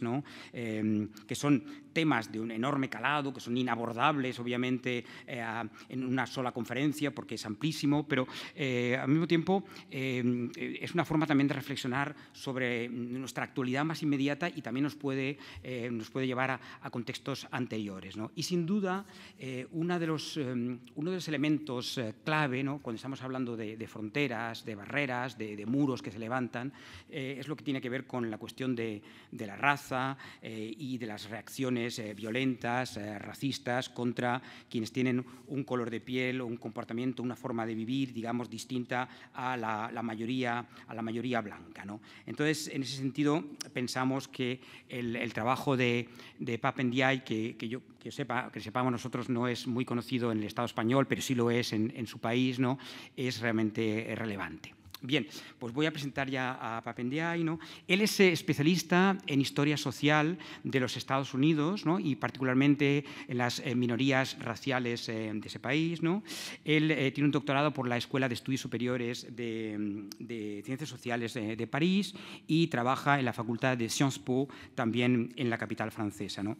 ¿no? Que son temas de un enorme calado, que son inabordables, obviamente, en una sola conferencia, porque es amplísimo, pero al mismo tiempo es una forma también de reflexionar sobre nuestra actualidad más inmediata y también nos puede llevar a contextos anteriores, ¿no? Y sin duda, uno de los elementos clave, ¿no? Cuando estamos hablando de fronteras, de barreras, de muros que se levantan, es lo que tiene que ver con la cuestión de la raza y de las reacciones violentas, racistas, contra quienes tienen un color de piel o un comportamiento, una forma de vivir, digamos, distinta a la mayoría blanca, ¿no? Entonces, en ese sentido, pensamos que el trabajo de Pap Ndiaye, que sepamos nosotros, no es muy conocido en el Estado español, pero sí lo es en su país, ¿no? Es realmente relevante. Bien, pues voy a presentar ya a Pap Ndiaye, ¿no? Él es especialista en historia social de los Estados Unidos, ¿no? Y particularmente en las minorías raciales de ese país, ¿no? Él tiene un doctorado por la Escuela de Estudios Superiores de Ciencias Sociales de París y trabaja en la Facultad de Sciences Po, también en la capital francesa, ¿no?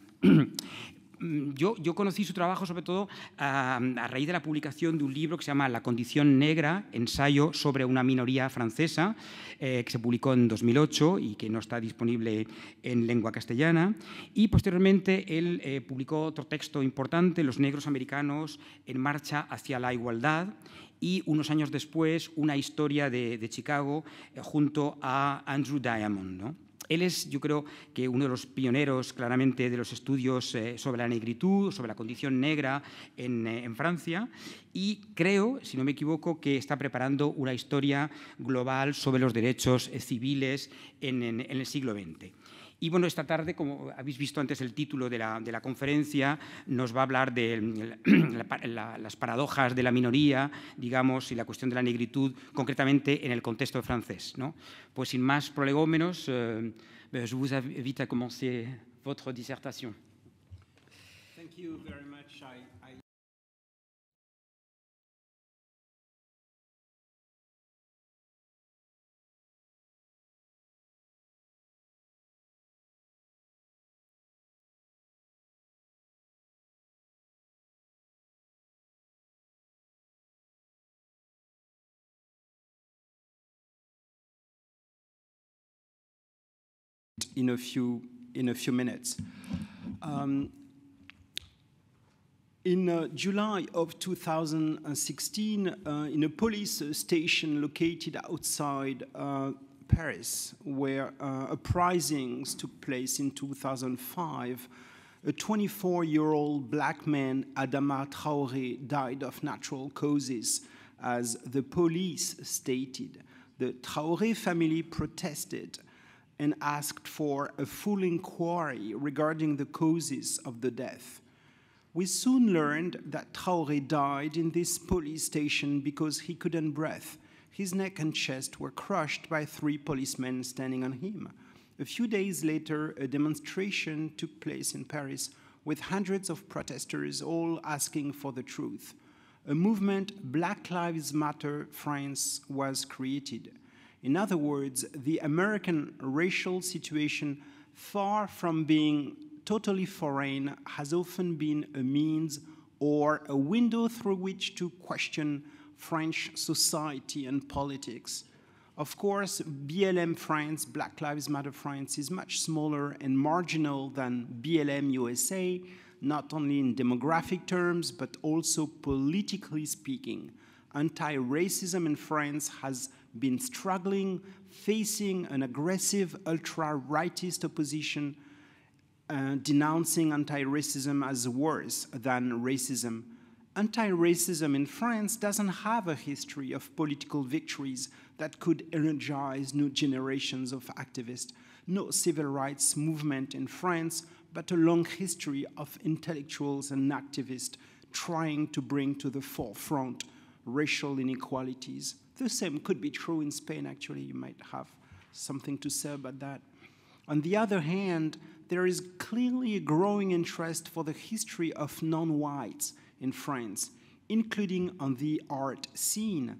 Yo conocí su trabajo sobre todo a raíz de la publicación de un libro que se llama La condición negra, ensayo sobre una minoría francesa, que se publicó en 2008 y que no está disponible en lengua castellana. Y posteriormente él publicó otro texto importante, Los negros americanos en marcha hacia la igualdad, y unos años después una historia de Chicago junto a Andrew Diamond, ¿no? Él es, yo creo, que uno de los pioneros claramente de los estudios sobre la negritud, sobre la condición negra en Francia, y creo, si no me equivoco, que está preparando una historia global sobre los derechos civiles en el siglo XX. Y bueno, esta tarde, como habéis visto antes el título de la conferencia, nos va a hablar de las paradojas de la minoría, digamos, y la cuestión de la negritud, concretamente en el contexto francés, ¿no? Pues sin más prolegómenos, je vous invite a commencer votre dissertation. Thank you very much. In a few minutes. In July of 2016, in a police station located outside Paris, where uprisings took place in 2005, a 24-year-old black man, Adama Traoré, died of natural causes, as the police stated. The Traoré family protested and asked for a full inquiry regarding the causes of the death. We soon learned that Traoré died in this police station because he couldn't breathe. His neck and chest were crushed by 3 policemen standing on him. A few days later, a demonstration took place in Paris with hundreds of protesters all asking for the truth. A movement, Black Lives Matter France, was created. In other words, the American racial situation, far from being totally foreign, has often been a means or a window through which to question French society and politics. Of course, BLM France, Black Lives Matter France, is much smaller and marginal than BLM USA, not only in demographic terms, but also politically speaking. Anti-racism in France has been struggling, facing an aggressive ultra-rightist opposition, denouncing anti-racism as worse than racism. Anti-racism in France doesn't have a history of political victories that could energize new generations of activists. No civil rights movement in France, but a long history of intellectuals and activists trying to bring to the forefront racial inequalities. The same could be true in Spain, actually. You might have something to say about that. On the other hand, there is clearly a growing interest for the history of non-whites in France, including on the art scene.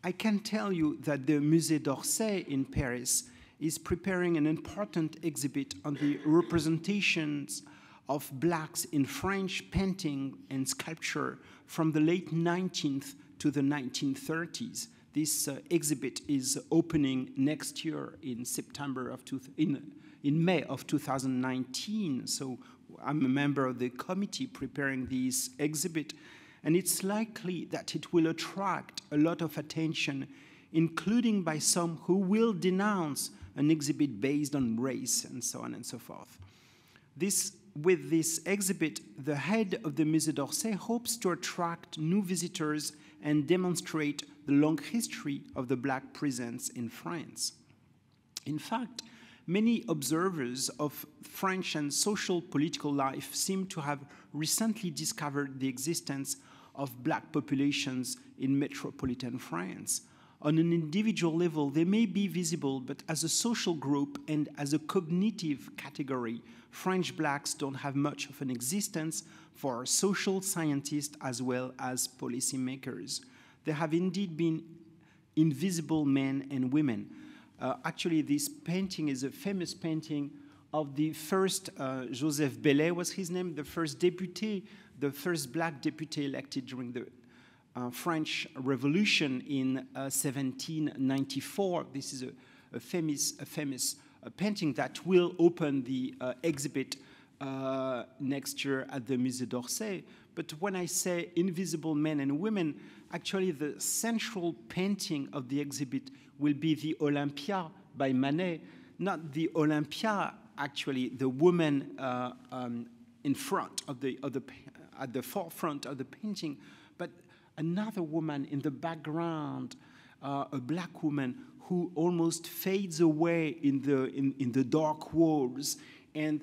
I can tell you that the Musée d'Orsay in Paris is preparing an important exhibit on the representations of blacks in French painting and sculpture from the late 19th to the 1930s. This exhibit is opening next year in May of 2019. So I'm a member of the committee preparing this exhibit, and it's likely that it will attract a lot of attention, including by some who will denounce an exhibit based on race and so on and so forth. With this exhibit, the head of the Musée d'Orsay hopes to attract new visitors and demonstrate the long history of the black presence in France. In fact, many observers of French and social political life seem to have recently discovered the existence of black populations in metropolitan France. On an individual level, they may be visible, but as a social group and as a cognitive category, French blacks don't have much of an existence for social scientists as well as policymakers. There have indeed been invisible men and women. Actually, this painting is a famous painting of the first, Joseph Bellet was his name, the first deputy, the first black deputy elected during the French Revolution in 1794. This is a famous painting that will open the exhibit next year at the Musée d'Orsay. But when I say invisible men and women, actually the central painting of the exhibit will be the Olympia by Manet, not the Olympia, actually the woman in front of at the forefront of the painting, but another woman in the background, a black woman who almost fades away in the dark walls. And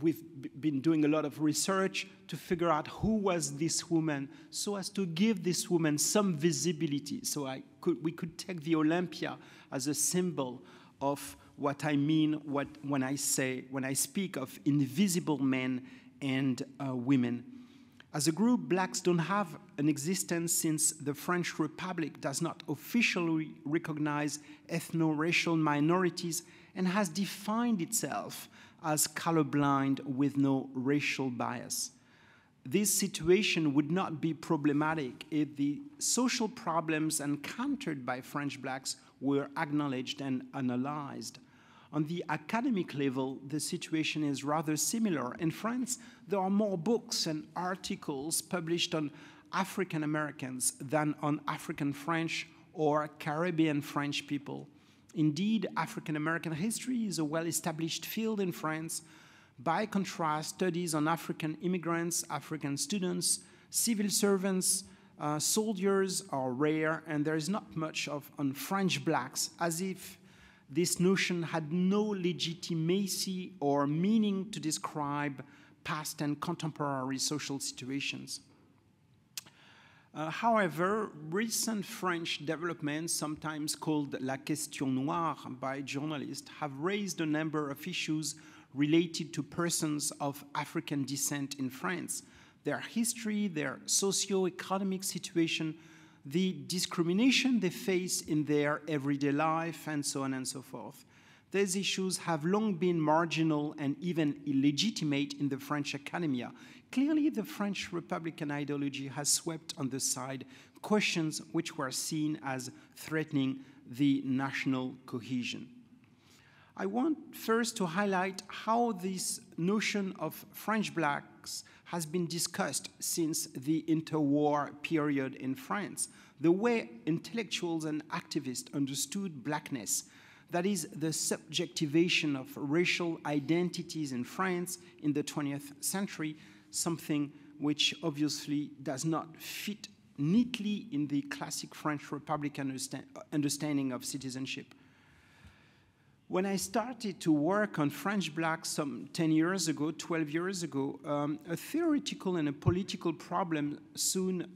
we've been doing a lot of research to figure out who was this woman, so as to give this woman some visibility. So we could take the Olympia as a symbol of what I mean when I speak of invisible men and women. As a group, blacks don't have an existence since the French Republic does not officially recognize ethno-racial minorities and has defined itself as colorblind with no racial bias. This situation would not be problematic if the social problems encountered by French blacks were acknowledged and analyzed. On the academic level, the situation is rather similar. In France, there are more books and articles published on African Americans than on African French or Caribbean French people. Indeed, African American history is a well-established field in France. By contrast, studies on African immigrants, African students, civil servants, soldiers are rare, and there is not much on French blacks, as if this notion had no legitimacy or meaning to describe past and contemporary social situations. However, recent French developments, sometimes called la question noire by journalists, have raised a number of issues related to persons of African descent in France, their history, their socio-economic situation, the discrimination they face in their everyday life, and so on and so forth. These issues have long been marginal and even illegitimate in the French academia. Clearly, the French Republican ideology has swept on the side questions which were seen as threatening the national cohesion. I want first to highlight how this notion of French blacks has been discussed since the interwar period in France, the way intellectuals and activists understood blackness, that is, the subjectivation of racial identities in France in the 20th century, something which obviously does not fit neatly in the classic French Republican understanding of citizenship. When I started to work on French blacks some 10 years ago, 12 years ago, a theoretical and a political problem soon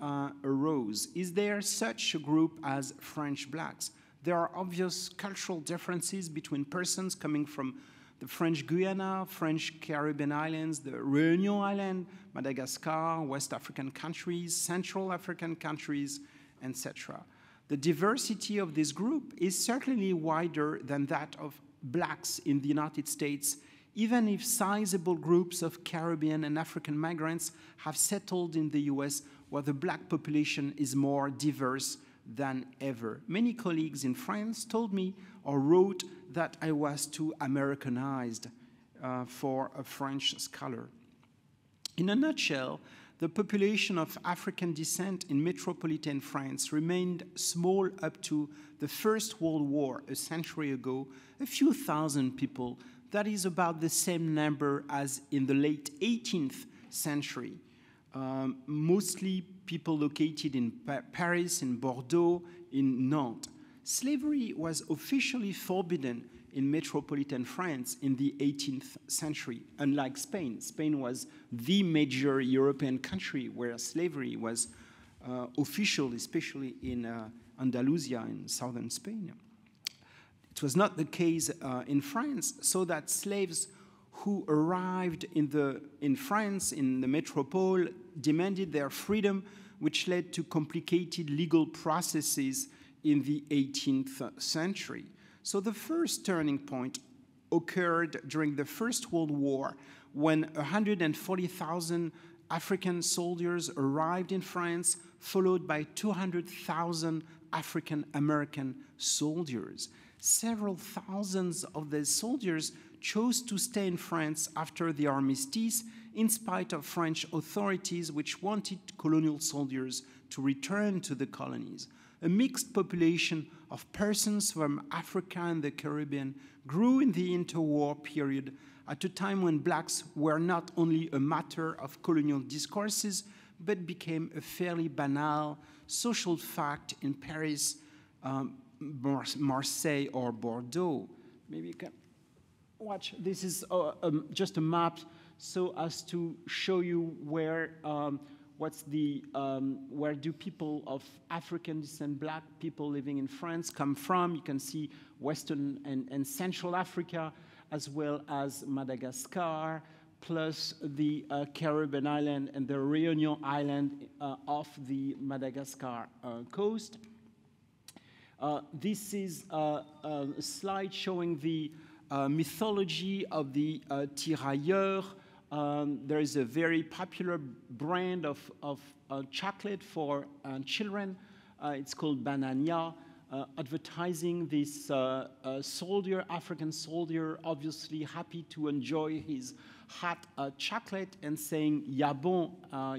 arose. Is there such a group as French blacks? There are obvious cultural differences between persons coming from the French Guiana, French Caribbean islands, the Réunion Island, Madagascar, West African countries, Central African countries, etc. The diversity of this group is certainly wider than that of blacks in the United States, even if sizable groups of Caribbean and African migrants have settled in the US, where the black population is more diverse than ever. Many colleagues in France told me or wrote that I was too Americanized for a French scholar. In a nutshell, the population of African descent in metropolitan France remained small up to the First World War a century ago, a few thousand people. That is about the same number as in the late 18th century. Mostly people located in Paris, in Bordeaux, in Nantes. Slavery was officially forbidden in metropolitan France in the 18th century, unlike Spain. Spain was the major European country where slavery was official, especially in Andalusia in southern Spain. It was not the case in France, so that slaves who arrived in France, in the metropole, demanded their freedom, which led to complicated legal processes in the 18th century. So the first turning point occurred during the First World War, when 140,000 African soldiers arrived in France, followed by 200,000 African American soldiers. Several thousands of these soldiers chose to stay in France after the armistice, in spite of French authorities which wanted colonial soldiers to return to the colonies. A mixed population of persons from Africa and the Caribbean grew in the interwar period at a time when blacks were not only a matter of colonial discourses, but became a fairly banal social fact in Paris, Marseille, or Bordeaux. Maybe you can watch. This is just a map so as to show you where where do people of African descent, black people living in France, come from. You can see Western and Central Africa, as well as Madagascar, plus the Caribbean island and the Réunion island off the Madagascar coast. This is a slide showing the mythology of the tirailleur. There is a very popular brand of chocolate for children. It's called Banania, advertising this soldier, African soldier, obviously happy to enjoy his hot chocolate and saying "Yabon."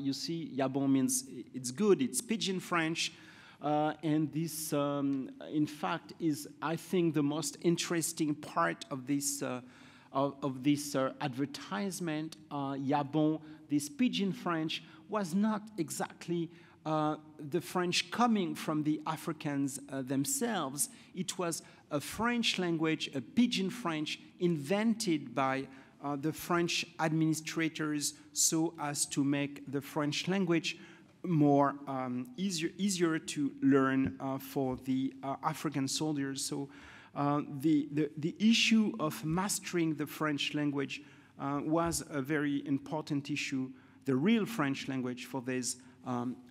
You see, Yabon means it's good. It's pidgin French. And this, in fact, is, I think, the most interesting part of this advertisement. Yabon, this pidgin French, was not exactly the French coming from the Africans themselves. It was a French language, a pidgin French, invented by the French administrators so as to make the French language more easier to learn for the African soldiers. So the issue of mastering the French language was a very important issue, the real French language for these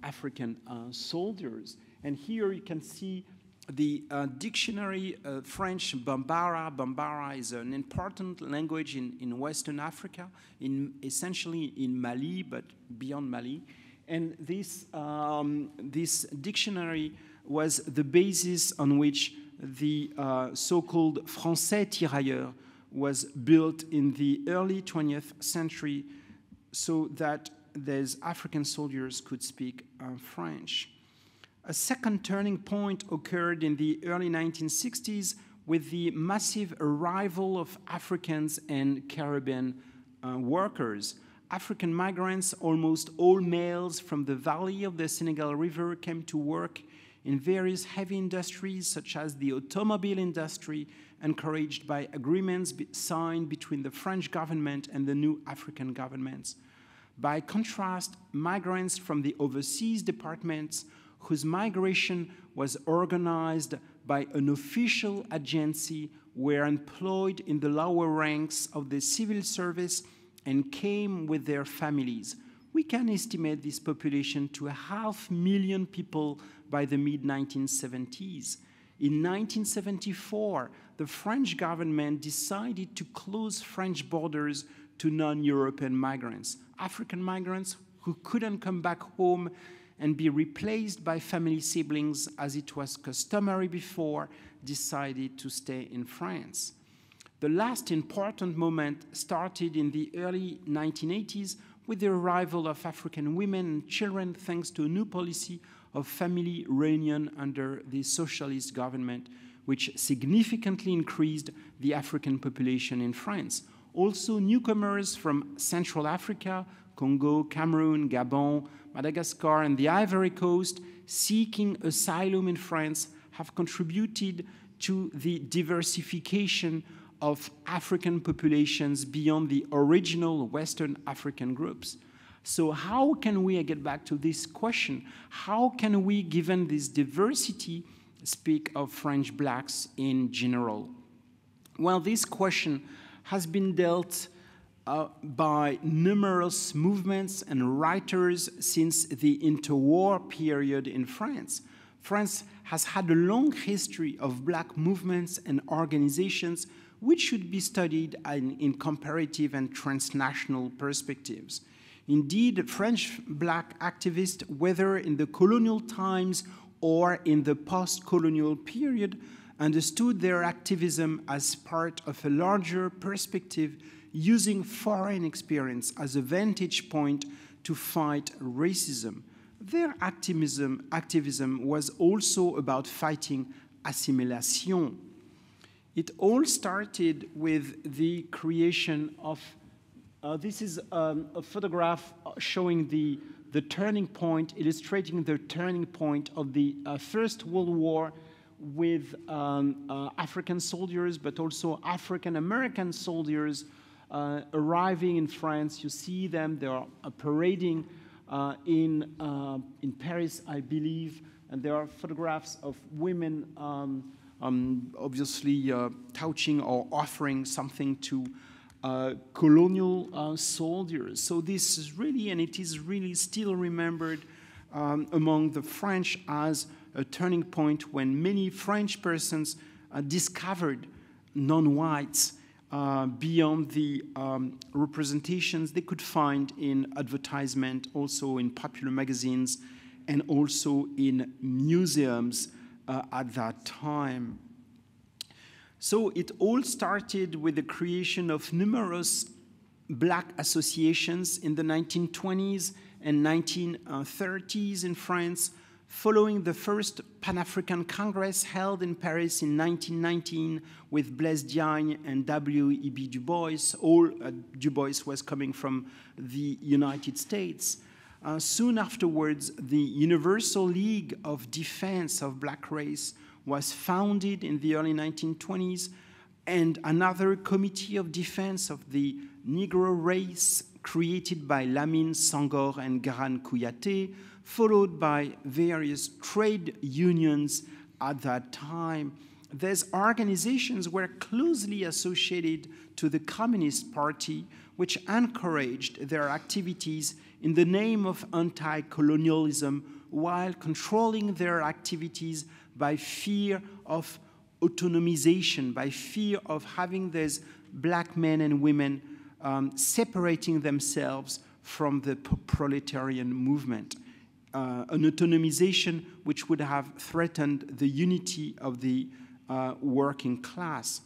African soldiers. And here you can see the dictionary, French Bambara. Bambara is an important language in Western Africa, essentially in Mali, but beyond Mali. And this dictionary was the basis on which the so-called Français tirailleur was built in the early 20th century so that these African soldiers could speak French. A second turning point occurred in the early 1960s with the massive arrival of Africans and Caribbean workers. African migrants, almost all males from the valley of the Senegal River, came to work in various heavy industries such as the automobile industry, encouraged by agreements signed between the French government and the new African governments. By contrast, migrants from the overseas departments, whose migration was organized by an official agency, were employed in the lower ranks of the civil service and came with their families. we can estimate this population to 500,000 people by the mid-1970s. In 1974, the French government decided to close French borders to non-European migrants, African migrants who couldn't come back home and be replaced by family siblings as it was customary before, decided to stay in France. The last important moment started in the early 1980s with the arrival of African women and children thanks to a new policy of family reunion under the socialist government, which significantly increased the African population in France. Also, newcomers from Central Africa, Congo, Cameroon, Gabon, Madagascar, and the Ivory Coast seeking asylum in France have contributed to the diversification of African populations beyond the original Western African groups. So how can we, I get back to this question, how can we, given this diversity, speak of French blacks in general? Well, this question has been dealt by numerous movements and writers since the interwar period in France. France has had a long history of black movements and organizations which should be studied in comparative and transnational perspectives. Indeed, French black activists, whether in the colonial times or in the post-colonial period, understood their activism as part of a larger perspective, using foreign experience as a vantage point to fight racism. Their activism was also about fighting assimilation. It all started with the creation of, this is a photograph showing the turning point, illustrating the turning point of the First World War with African soldiers, but also African-American soldiers arriving in France. You see them, they are parading in Paris, I believe, and there are photographs of women obviously touching or offering something to colonial soldiers. So this is really, and it is really still remembered among the French as a turning point when many French persons discovered non-whites beyond the representations they could find in advertisement, also in popular magazines, and also in museums at that time. So it all started with the creation of numerous black associations in the 1920s and 1930s in France, following the first Pan-African Congress held in Paris in 1919 with Blaise Diagne and W.E.B. Du Bois. Du Bois was coming from the United States. Soon afterwards, the Universal League of Defense of Black Race was founded in the early 1920s, and another Committee of Defense of the Negro race created by Lamine Senghor and Garan Kouyaté, followed by various trade unions at that time. These organizations were closely associated to the Communist Party, which encouraged their activities in the name of anti-colonialism while controlling their activities by fear of autonomization, by fear of having these black men and women separating themselves from the proletarian movement. An autonomization which would have threatened the unity of the working class.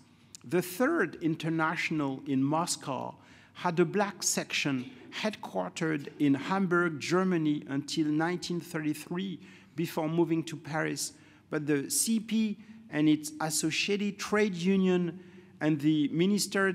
The Third International in Moscow had a black section headquartered in Hamburg, Germany until 1933 before moving to Paris. But the CP and its associated trade union and the Ministère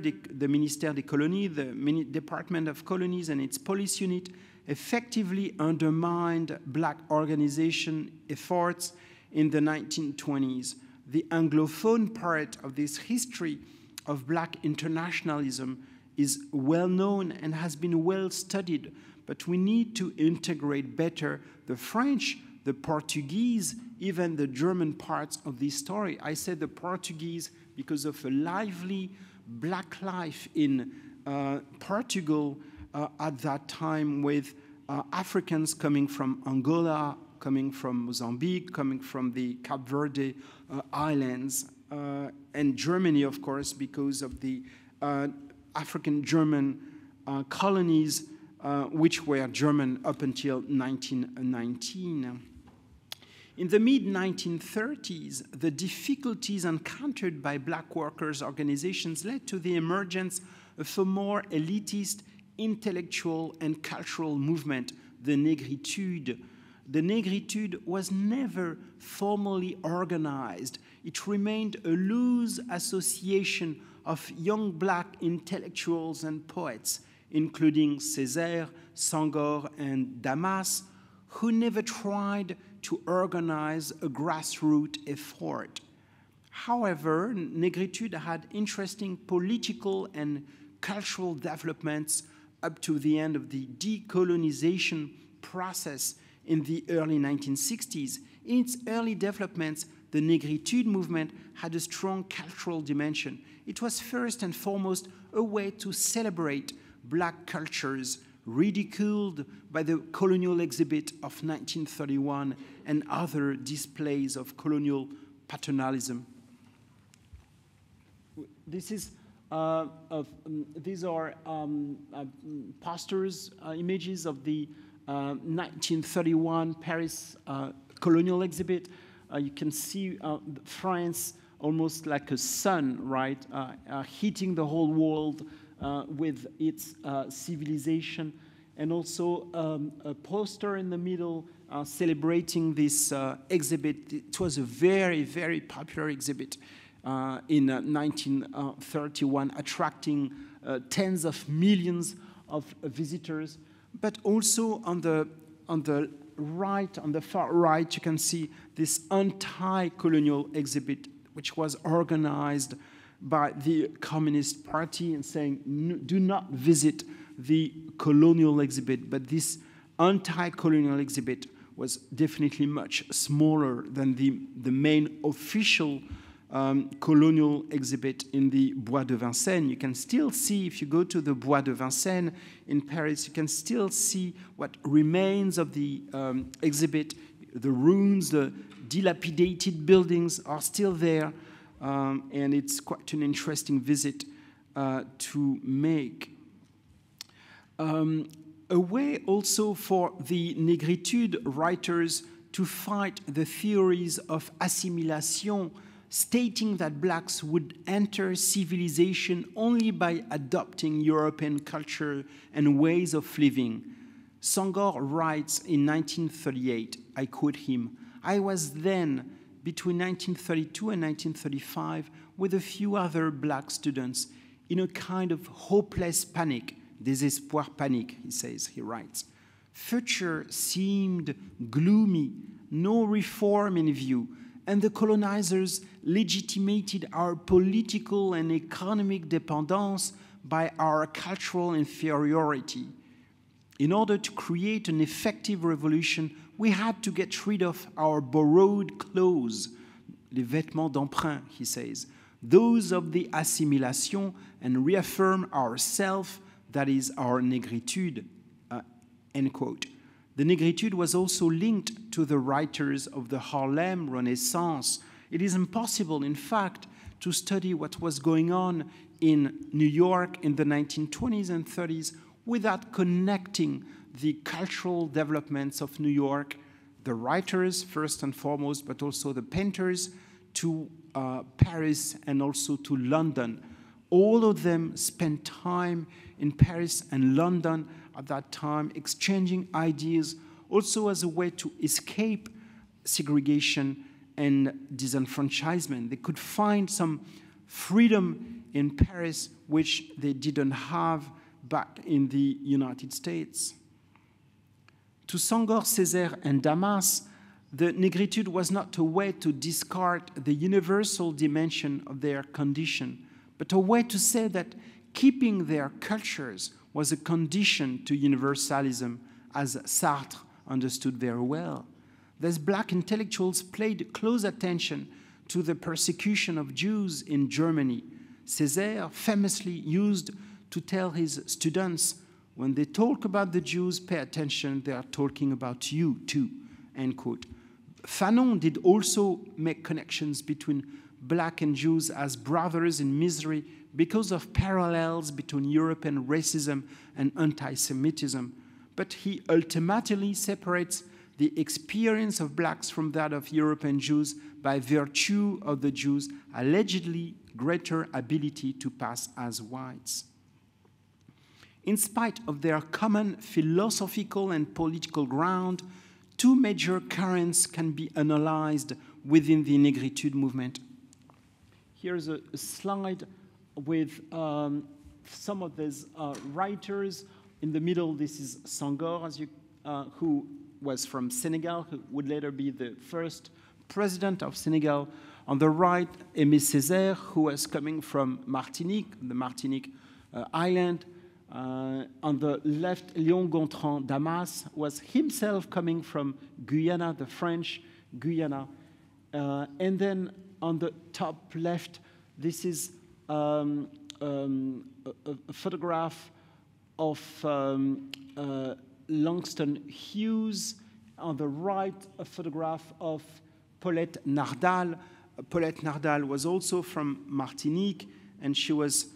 des Colonies, the Department of Colonies and its police unit effectively undermined black organization efforts in the 1920s. The Anglophone part of this history of black internationalism is well known and has been well studied, but we need to integrate better the French, the Portuguese, even the German parts of this story. I said the Portuguese because of a lively black life in Portugal at that time with Africans coming from Angola, coming from Mozambique, coming from the Cape Verde Islands, and Germany, of course, because of the African-German colonies, which were German up until 1919. In the mid-1930s, the difficulties encountered by black workers' organizations led to the emergence of a more elitist, intellectual, and cultural movement, the negritude. The negritude was never formally organized. It remained a loose association of young black intellectuals and poets, including Césaire, Senghor, and Damas, who never tried to organize a grassroots effort. However, negritude had interesting political and cultural developments up to the end of the decolonization process in the early 1960s. In its early developments, the negritude movement had a strong cultural dimension. It was first and foremost a way to celebrate black cultures ridiculed by the colonial exhibit of 1931 and other displays of colonial paternalism. This is these are posters, images of the 1931 Paris colonial exhibit. You can see France almost like a sun, right, hitting the whole world with its civilization, and also a poster in the middle celebrating this exhibit. It was a very, very popular exhibit in 1931, attracting tens of millions of visitors. But also on the right, on the far right, you can see this anti-colonial exhibit, which was organized by the Communist Party and saying, do not visit the colonial exhibit. But this anti-colonial exhibit was definitely much smaller than the main official colonial exhibit in the Bois de Vincennes. You can still see, if you go to the Bois de Vincennes in Paris, you can still see what remains of the exhibit. The ruins, the dilapidated buildings are still there, and it's quite an interesting visit to make. A way also for the negritude writers to fight the theories of assimilation, stating that blacks would enter civilization only by adopting European culture and ways of living. Senghor writes in 1938, I quote him, "I was then, between 1932 and 1935, with a few other black students, in a kind of hopeless panic, désespoir panique," he says, he writes. Future seemed gloomy, no reform in view, and the colonizers legitimated our political and economic dependence by our cultural inferiority. In order to create an effective revolution, we had to get rid of our borrowed clothes, les vêtements d'emprunt, he says, those of the assimilation, and reaffirm ourselves, that is our negritude, end quote. The negritude was also linked to the writers of the Harlem Renaissance. It is impossible, in fact, to study what was going on in New York in the 1920s and 30s without connecting the cultural developments of New York, the writers first and foremost, but also the painters, to Paris and also to London. All of them spent time in Paris and London at that time, exchanging ideas, also as a way to escape segregation and disenfranchisement. They could find some freedom in Paris, which they didn't have back in the United States. To Senghor, Césaire, and Damas, the negritude was not a way to discard the universal dimension of their condition, but a way to say that keeping their cultures was a condition to universalism, as Sartre understood very well. These black intellectuals paid close attention to the persecution of Jews in Germany. Césaire famously used to tell his students, When they talk about the Jews, pay attention, they are talking about you too, end quote. Fanon did also make connections between black and Jews as brothers in misery because of parallels between European racism and anti-Semitism. But he ultimately separates the experience of blacks from that of European Jews by virtue of the Jews' allegedly greater ability to pass as whites. In spite of their common philosophical and political ground, two major currents can be analyzed within the negritude movement. Here's a slide with some of these writers. In the middle, this is Senghor, who was from Senegal, who would later be the first president of Senegal. On the right, Aimé Césaire, who was coming from Martinique, the Martinique island. On the left, Léon Gontran Damas was himself coming from Guyana, the French Guyana. And then on the top left, this is a photograph of Langston Hughes. On the right, a photograph of Paulette Nardal. Paulette Nardal was also from Martinique, and she was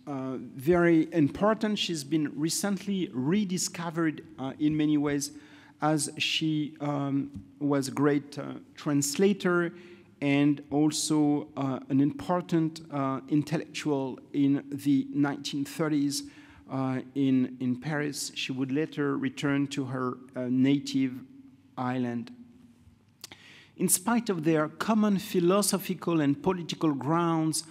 very important. She's been recently rediscovered in many ways, as she was a great translator and also an important intellectual in the 1930s in Paris. She would later return to her native island. In spite of their common philosophical and political grounds,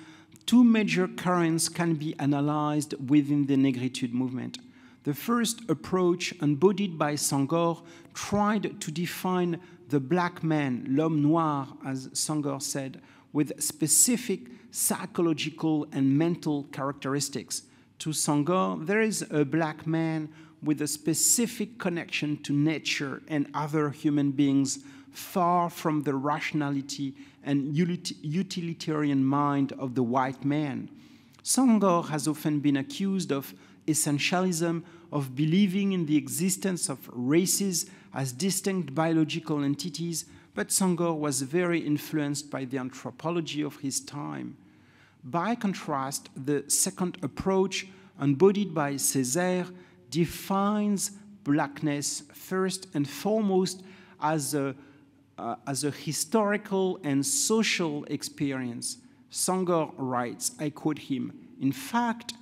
two major currents can be analyzed within the negritude movement. The first approach, embodied by Senghor, tried to define the black man, l'homme noir, as Senghor said, with specific psychological and mental characteristics. To Senghor, there is a black man with a specific connection to nature and other human beings, far from the rationality and utilitarian mind of the white man. Senghor has often been accused of essentialism, of believing in the existence of races as distinct biological entities, but Senghor was very influenced by the anthropology of his time. By contrast, the second approach, embodied by Césaire, defines blackness first and foremost as a historical and social experience. Senghor writes, I quote him, "In fact,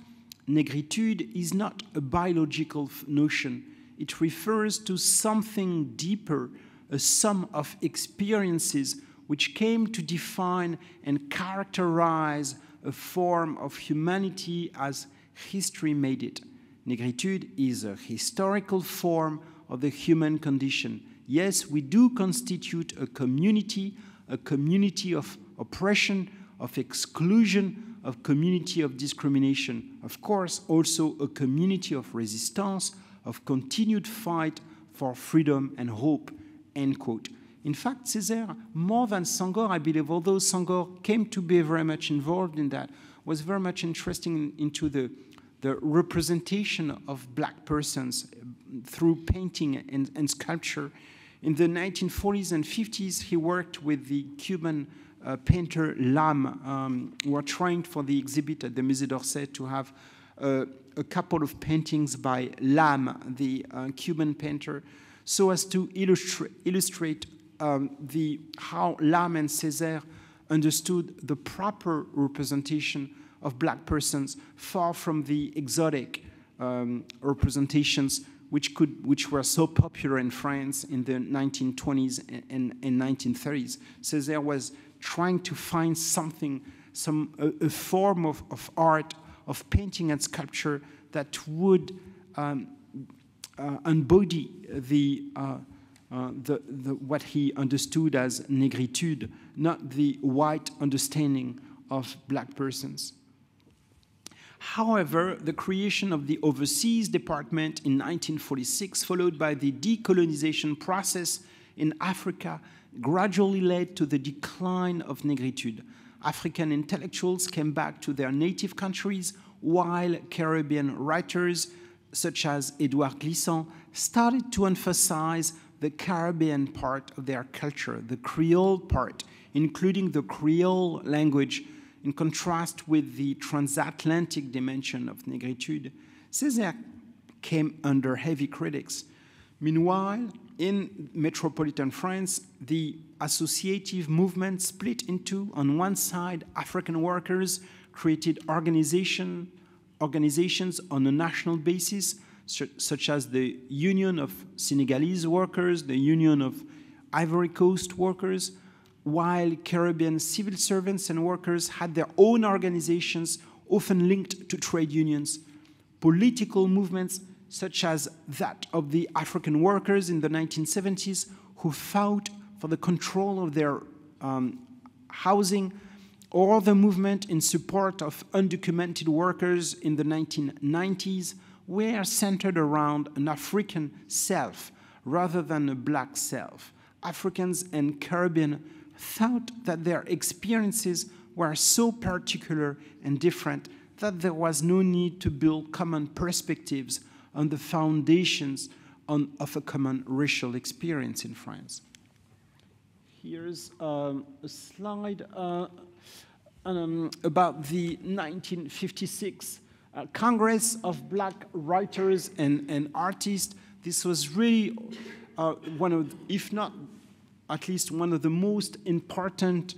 negritude is not a biological notion. It refers to something deeper, a sum of experiences which came to define and characterize a form of humanity as history made it. Negritude is a historical form of the human condition. Yes, we do constitute a community of oppression, of exclusion, a community of discrimination. Of course, also a community of resistance, of continued fight for freedom and hope," end quote. In fact, Césaire, more than Senghor, I believe, although Senghor came to be very much involved in that, was very much interested into the representation of black persons through painting and sculpture. In the 1940s and 50s, he worked with the Cuban painter Lam, who were trying for the exhibit at the Musée d'Orsay to have a couple of paintings by Lam, the Cuban painter, so as to illustrate how Lam and Césaire understood the proper representation of black persons, far from the exotic representations which were so popular in France in the 1920s and 1930s. Césaire was trying to find something, a form of art, of painting and sculpture that would embody what he understood as negritude, not the white understanding of black persons. However, the creation of the Overseas Department in 1946, followed by the decolonization process in Africa, gradually led to the decline of negritude. African intellectuals came back to their native countries, while Caribbean writers such as Edouard Glissant, started to emphasize the Caribbean part of their culture, the Creole part, including the Creole language, in contrast with the transatlantic dimension of negritude. Césaire came under heavy critics. Meanwhile, in metropolitan France, the associative movement split into, on one side, African workers created organizations on a national basis, such as the Union of Senegalese Workers, the Union of Ivory Coast Workers, while Caribbean civil servants and workers had their own organizations, often linked to trade unions. Political movements such as that of the African workers in the 1970s, who fought for the control of their housing, or the movement in support of undocumented workers in the 1990s, were centered around an African self rather than a black self. Africans and Caribbean thought that their experiences were so particular and different that there was no need to build common perspectives on the foundations of a common racial experience in France. Here's a slide about the 1956 Congress of Black Writers and Artists. This was really one of, if not at least one of the most important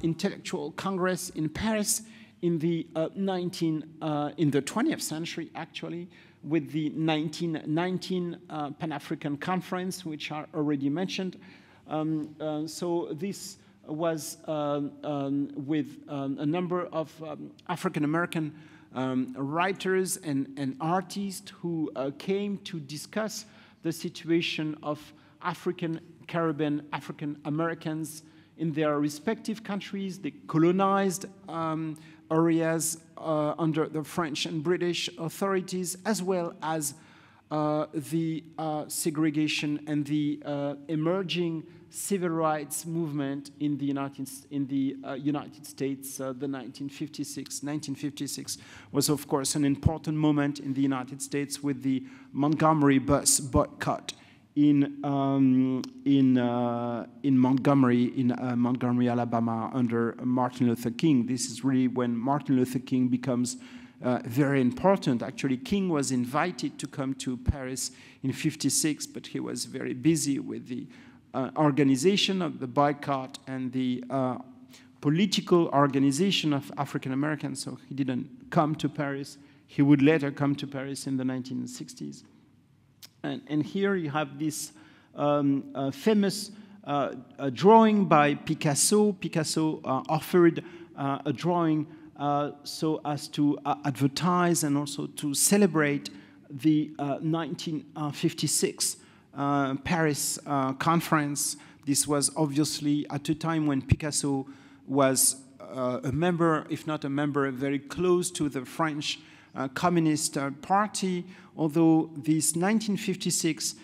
intellectual congress in Paris in the 20th century, actually, with the 1919 Pan-African Conference, which are already mentioned. So this was with a number of African-American writers and artists who came to discuss the situation of African, Caribbean, African Americans in their respective countries, the colonized areas under the French and British authorities, as well as the segregation and the emerging civil rights movement in the United States. The 1956 was, of course, an important moment in the United States with the Montgomery bus boycott in Montgomery, Alabama, under Martin Luther King. This is really when Martin Luther King becomes very important. Actually, King was invited to come to Paris in '56, but he was very busy with the organization of the boycott and the political organization of African Americans, so he didn't come to Paris. He would later come to Paris in the 1960s. And here you have this famous drawing by Picasso. Picasso offered a drawing so as to advertise and also to celebrate the 1956 Paris conference. This was obviously at a time when Picasso was a member, if not a member, very close to the French Communist Party, although this 1956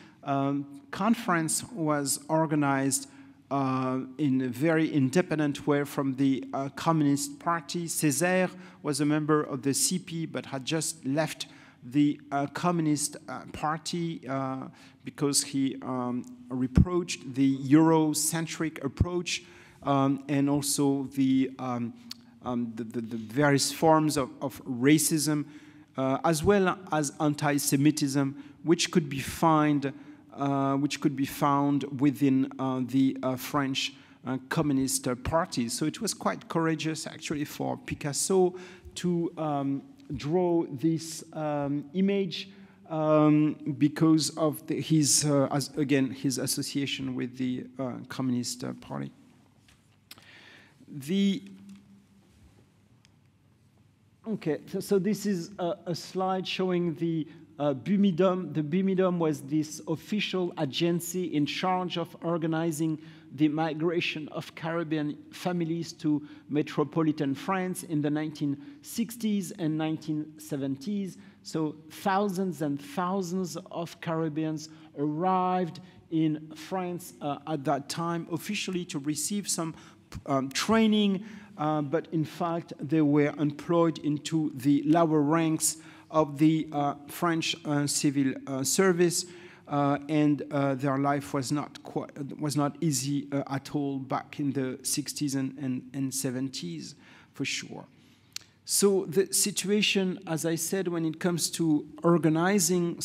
conference was organized in a very independent way from the Communist Party. Césaire was a member of the CP but had just left the Communist Party because he reproached the Eurocentric approach and also the various forms of racism, as well as anti-Semitism, which could be found within the French Communist Party. So it was quite courageous, actually, for Picasso to draw this image because of his association with the Communist Party. Okay, so this is a slide showing the BUMIDOM. The BUMIDOM was this official agency in charge of organizing the migration of Caribbean families to metropolitan France in the 1960s and 1970s. So thousands and thousands of Caribbeans arrived in France at that time, officially to receive some training, but in fact they were employed into the lower ranks of the French civil service, and their life was not easy at all back in the 60s and 70s, for sure. So the situation, as I said, when it comes to organizing,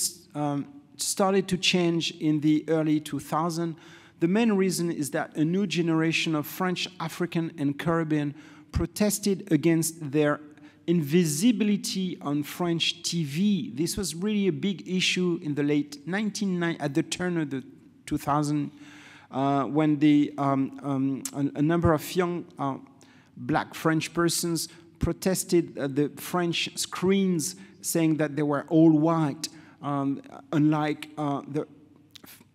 started to change in the early 2000s. The main reason is that a new generation of French, African, and Caribbean protested against their invisibility on French TV. This was really a big issue in the late 1990s, at the turn of the 2000s, when a number of young black French persons protested the French screens, saying that they were all white, unlike the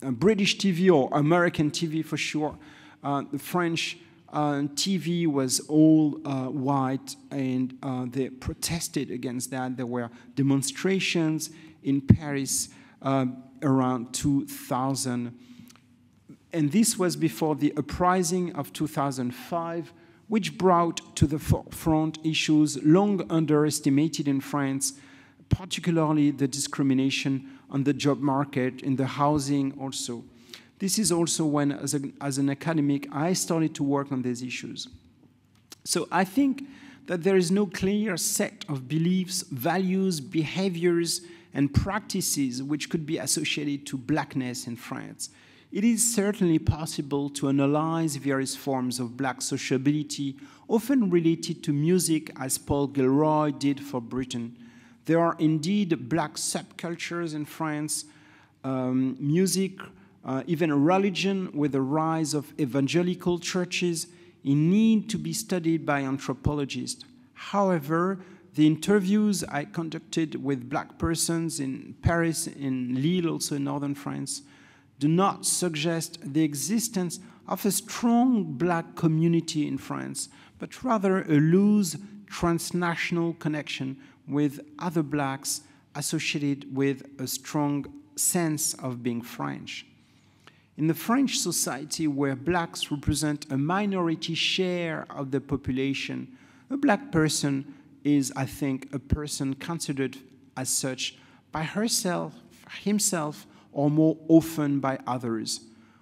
British TV or American TV for sure. The French TV was all white, and they protested against that. There were demonstrations in Paris around 2000. And this was before the uprising of 2005, which brought to the forefront issues long underestimated in France, particularly the discrimination on the job market, in the housing also. This is also when, as an academic, I started to work on these issues. So I think that there is no clear set of beliefs, values, behaviors, and practices which could be associated to blackness in France. It is certainly possible to analyze various forms of black sociability, often related to music, as Paul Gilroy did for Britain. There are indeed black subcultures in France, music, even religion, with the rise of evangelical churches, in need to be studied by anthropologists. However, the interviews I conducted with black persons in Paris, in Lille, also in northern France, do not suggest the existence of a strong black community in France, but rather a loose transnational connection with other blacks associated with a strong sense of being French. In the French society, where blacks represent a minority share of the population, a black person is, I think, a person considered as such by herself, himself, or more often by others.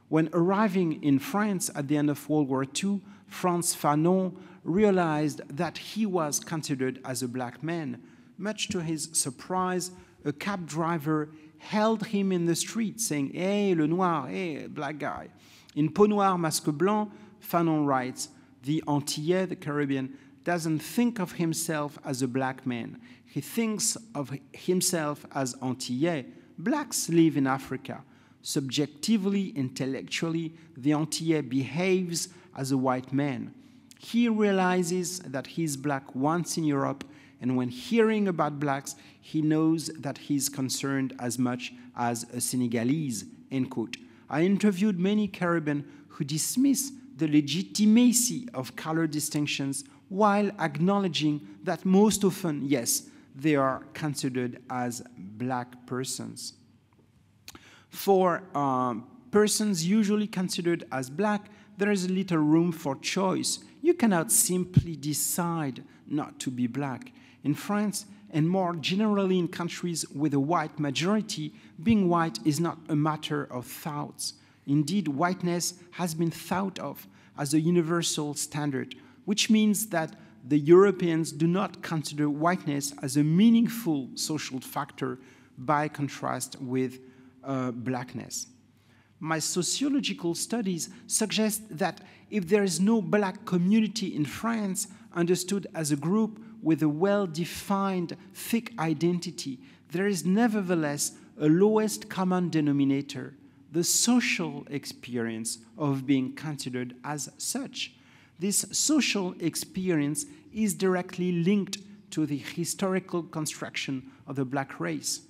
When arriving in France at the end of World War II, Frantz Fanon realized that he was considered as a black man. Much to his surprise, a cab driver held him in the street, saying, "Hey, le noir, hey, black guy." In Peau Noire, Masque Blanc, Fanon writes, "The Antillais, the Caribbean, doesn't think of himself as a black man. He thinks of himself as Antillais. Blacks live in Africa. Subjectively, intellectually, the Antillais behaves as a white man. He realizes that he's black once in Europe, and when hearing about blacks, he knows that he's concerned as much as a Senegalese," end quote. I interviewed many Caribbean who dismiss the legitimacy of color distinctions while acknowledging that most often, yes, they are considered as black persons. For persons usually considered as black, there is little room for choice. You cannot simply decide not to be black. In France, and more generally in countries with a white majority, being white is not a matter of thoughts. Indeed, whiteness has been thought of as a universal standard, which means that the Europeans do not consider whiteness as a meaningful social factor by contrast with blackness. My sociological studies suggest that if there is no black community in France understood as a group with a well-defined, thick identity, there is nevertheless a lowest common denominator, the social experience of being considered as such. This social experience is directly linked to the historical construction of the black race.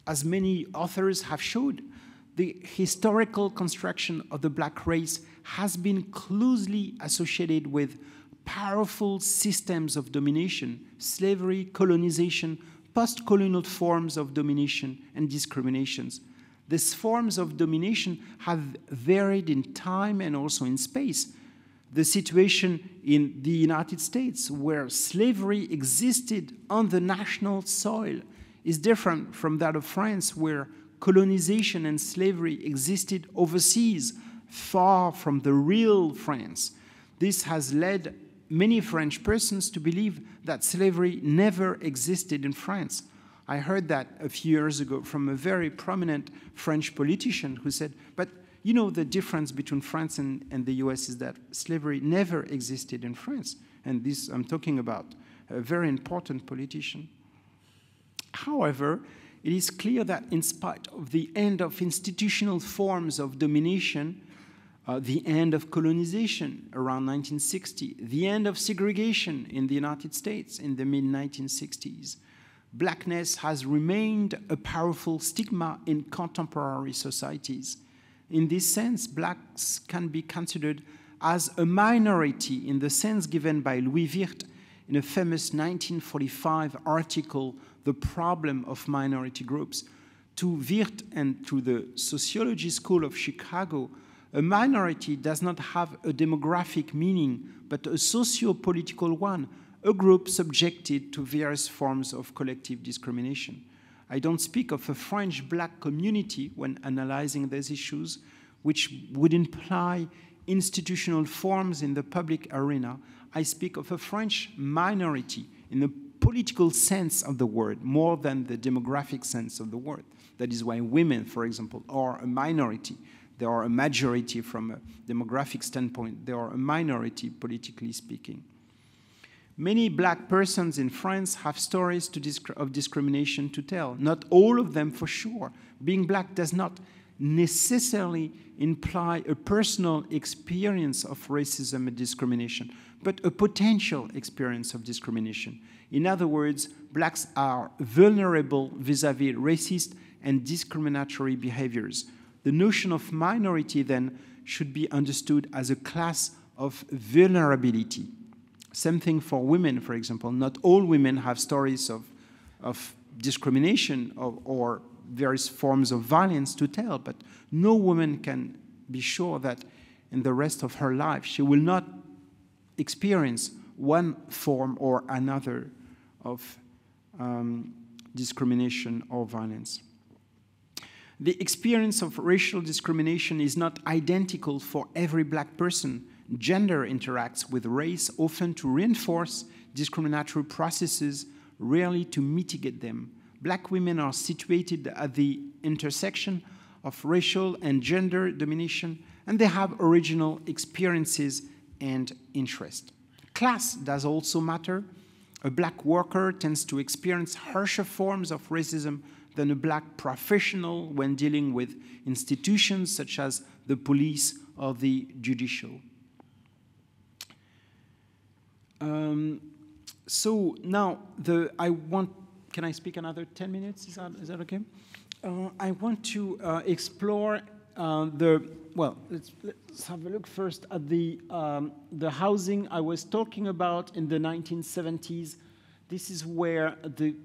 As many authors have showed, the historical construction of the black race has been closely associated with powerful systems of domination, slavery, colonization, post-colonial forms of domination, and discriminations. These forms of domination have varied in time and also in space. The situation in the United States, where slavery existed on the national soil, is different from that of France, where colonization and slavery existed overseas, far from the real France. This has led many French persons to believe that slavery never existed in France. I heard that a few years ago from a very prominent French politician who said, but you know, the difference between France and the US is that slavery never existed in France. And this, I'm talking about a very important politician. However, it is clear that in spite of the end of institutional forms of domination, the end of colonization around 1960, the end of segregation in the United States in the mid-1960s, blackness has remained a powerful stigma in contemporary societies. In this sense, blacks can be considered as a minority in the sense given by Louis Wirth in a famous 1945 article, The Problem of Minority Groups. To Wirth and to the Sociology School of Chicago, a minority does not have a demographic meaning, but a socio-political one, a group subjected to various forms of collective discrimination. I don't speak of a French black community when analyzing these issues, which would imply institutional forms in the public arena. I speak of a French minority in the political sense of the word, more than the demographic sense of the word. That is why women, for example, are a minority. They are a majority from a demographic standpoint. They are a minority, politically speaking. Many black persons in France have stories of discrimination to tell. Not all of them, for sure. Being black does not necessarily imply a personal experience of racism and discrimination, but a potential experience of discrimination. In other words, blacks are vulnerable vis-à-vis racist and discriminatory behaviors. The notion of minority, then, should be understood as a class of vulnerability. Same thing for women, for example. Not all women have stories of discrimination or various forms of violence to tell, but no woman can be sure that in the rest of her life she will not experience one form or another of discrimination or violence. The experience of racial discrimination is not identical for every black person. Gender interacts with race often to reinforce discriminatory processes, rarely to mitigate them. Black women are situated at the intersection of racial and gender domination, and they have original experiences and interests. Class does also matter. A black worker tends to experience harsher forms of racism than a black professional when dealing with institutions such as the police or the judicial. So now, can I speak another 10 minutes? Is that okay? I want to explore let's have a look first at the housing I was talking about in the 1970s. This is where the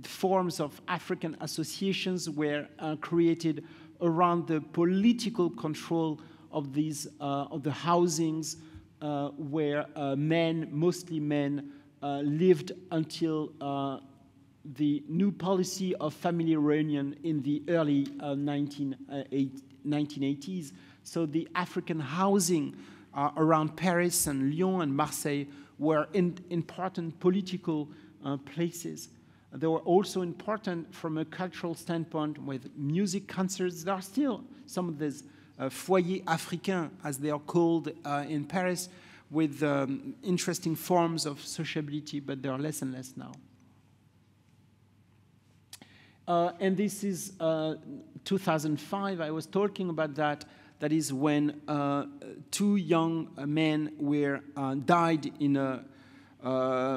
forms of African associations were created around the political control of these of the housings where men, mostly men, lived until the new policy of family reunion in the early 1980s. So the African housing around Paris and Lyon and Marseille were important political places. They were also important from a cultural standpoint with music concerts. There are still some of these foyers africains, as they are called in Paris, with interesting forms of sociability, but there are less and less now. And this is 2005. I was talking about that. That is when two young men were died in a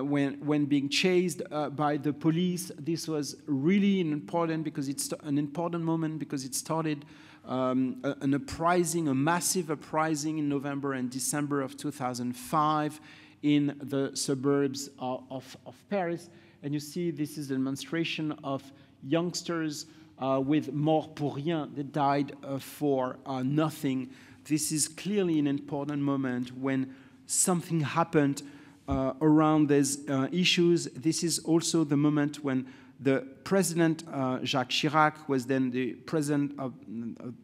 when being chased by the police. This was really important because it's an important moment because it started an uprising, a massive uprising in November and December of 2005 in the suburbs of Paris. And you see this is a demonstration of youngsters with mort pour rien. They died for nothing. this is clearly an important moment when something happened around these issues. This is also the moment when the president, Jacques Chirac, was then the president of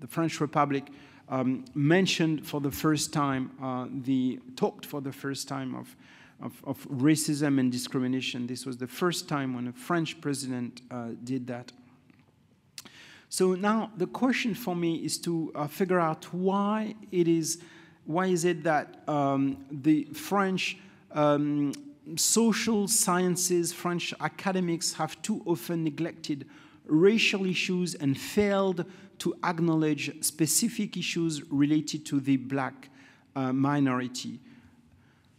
the French Republic, mentioned for the first time, talked for the first time of racism and discrimination. This was the first time when a French president did that. So now the question for me is to figure out why is it that the French social sciences, French academics have too often neglected racial issues and failed to acknowledge specific issues related to the black minority.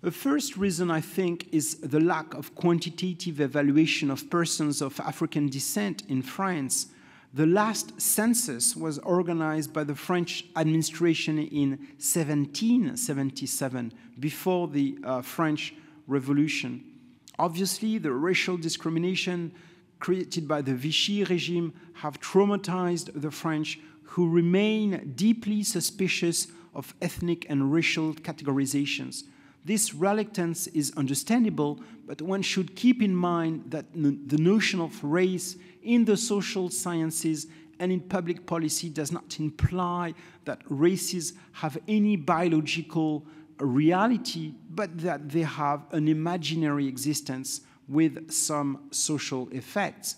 The first reason, I think, is the lack of quantitative evaluation of persons of African descent in France. The last census was organized by the French administration in 1777, before the French Revolution. Obviously, the racial discrimination created by the Vichy regime have traumatized the French, who remain deeply suspicious of ethnic and racial categorizations. This reluctance is understandable, but one should keep in mind that the notion of race in the social sciences and in public policy does not imply that races have any biological reality, but that they have an imaginary existence with some social effects.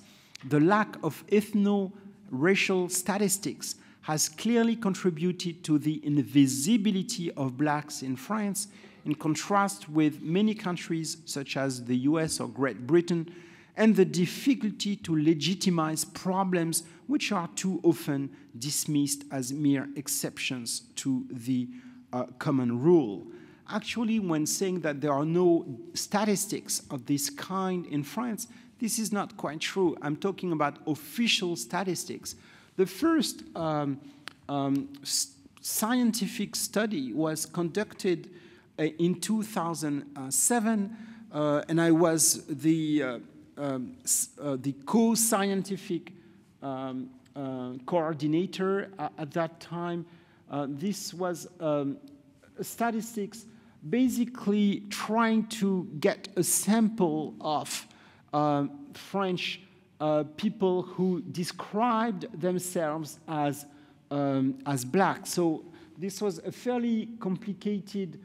The lack of ethno-racial statistics has clearly contributed to the invisibility of blacks in France, in contrast with many countries such as the US or Great Britain, and the difficulty to legitimize problems which are too often dismissed as mere exceptions to the common rule. Actually, when saying that there are no statistics of this kind in France, this is not quite true. I'm talking about official statistics. The first scientific study was conducted in 2007, and I was the co-scientific coordinator at that time. This was statistics basically trying to get a sample of French people who described themselves as black. So this was a fairly complicated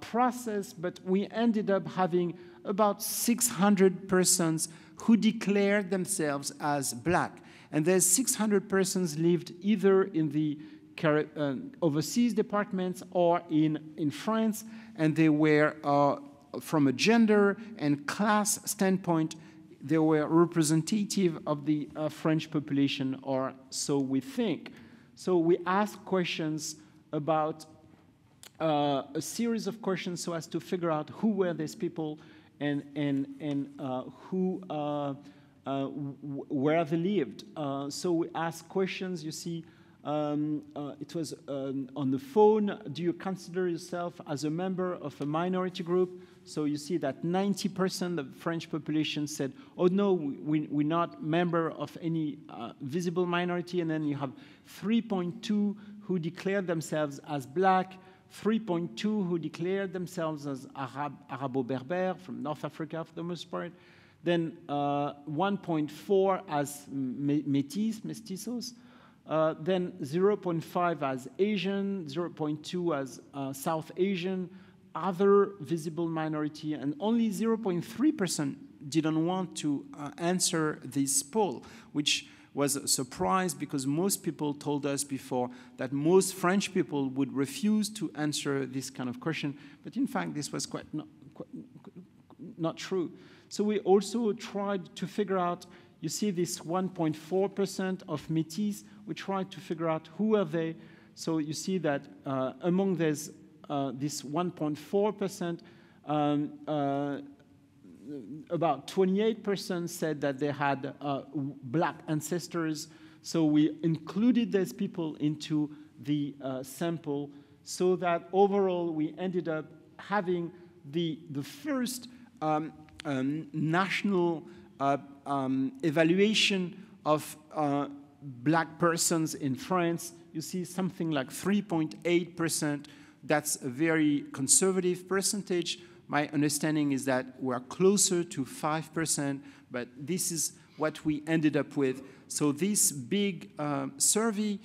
process, but we ended up having about 600 persons who declared themselves as black. And those 600 persons lived either in the overseas departments or in France, and they were, from a gender and class standpoint, they were representative of the French population, or so we think. So we asked questions about a series of questions so as to figure out who were these people and who where they lived. So we asked questions, you see, it was on the phone. Do you consider yourself as a member of a minority group? So you see that 90% of the French population said, oh no, we're not member of any visible minority. And then you have 3.2 who declared themselves as black, 3.2 who declared themselves as Arabo-Berber from North Africa for the most part, then 1.4 as mestizos, then 0.5 as Asian, 0.2 as South Asian, other visible minority, and only 0.3% didn't want to answer this poll, which was a surprise because most people told us before that most French people would refuse to answer this kind of question. But in fact, this was quite not true. So we also tried to figure out, you see this 1.4% of métis, we tried to figure out who are they. So you see that among this 1.4%, about 28% said that they had black ancestors. So we included these people into the sample so that overall we ended up having the first national evaluation of black persons in France, you see something like 3.8%. That's a very conservative percentage. My understanding is that we're closer to 5%, but this is what we ended up with. So this big survey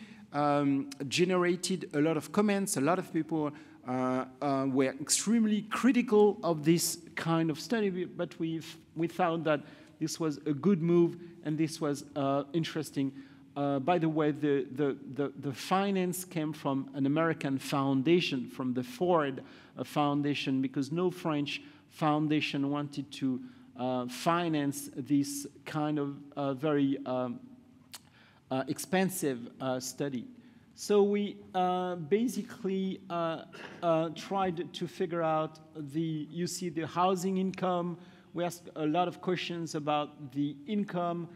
generated a lot of comments. A lot of people were extremely critical of this kind of study, but we thought that this was a good move and this was interesting. By the way, the finance came from an American foundation, from the Ford Foundation, because no French foundation wanted to finance this kind of very expensive study. So we basically tried to figure out you see the housing income. We asked a lot of questions about the income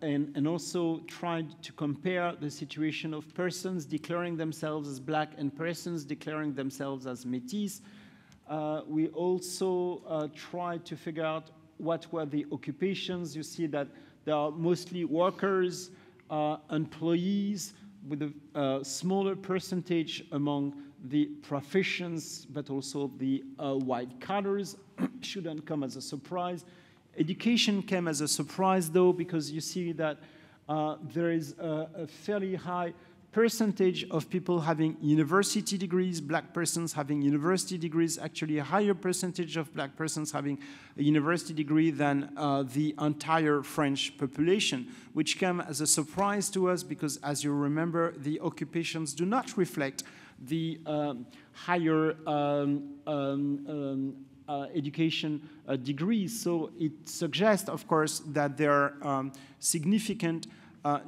and also tried to compare the situation of persons declaring themselves as black and persons declaring themselves as métis. We also tried to figure out what were the occupations. You see that there are mostly workers, employees, with a smaller percentage among the professions, but also the white collars. Shouldn't come as a surprise. Education came as a surprise, though, because you see that there is a fairly high percentage of people having university degrees, black persons having university degrees, actually a higher percentage of black persons having a university degree than the entire French population, which came as a surprise to us because, as you remember, the occupations do not reflect the higher education degrees. So it suggests, of course, that there are significant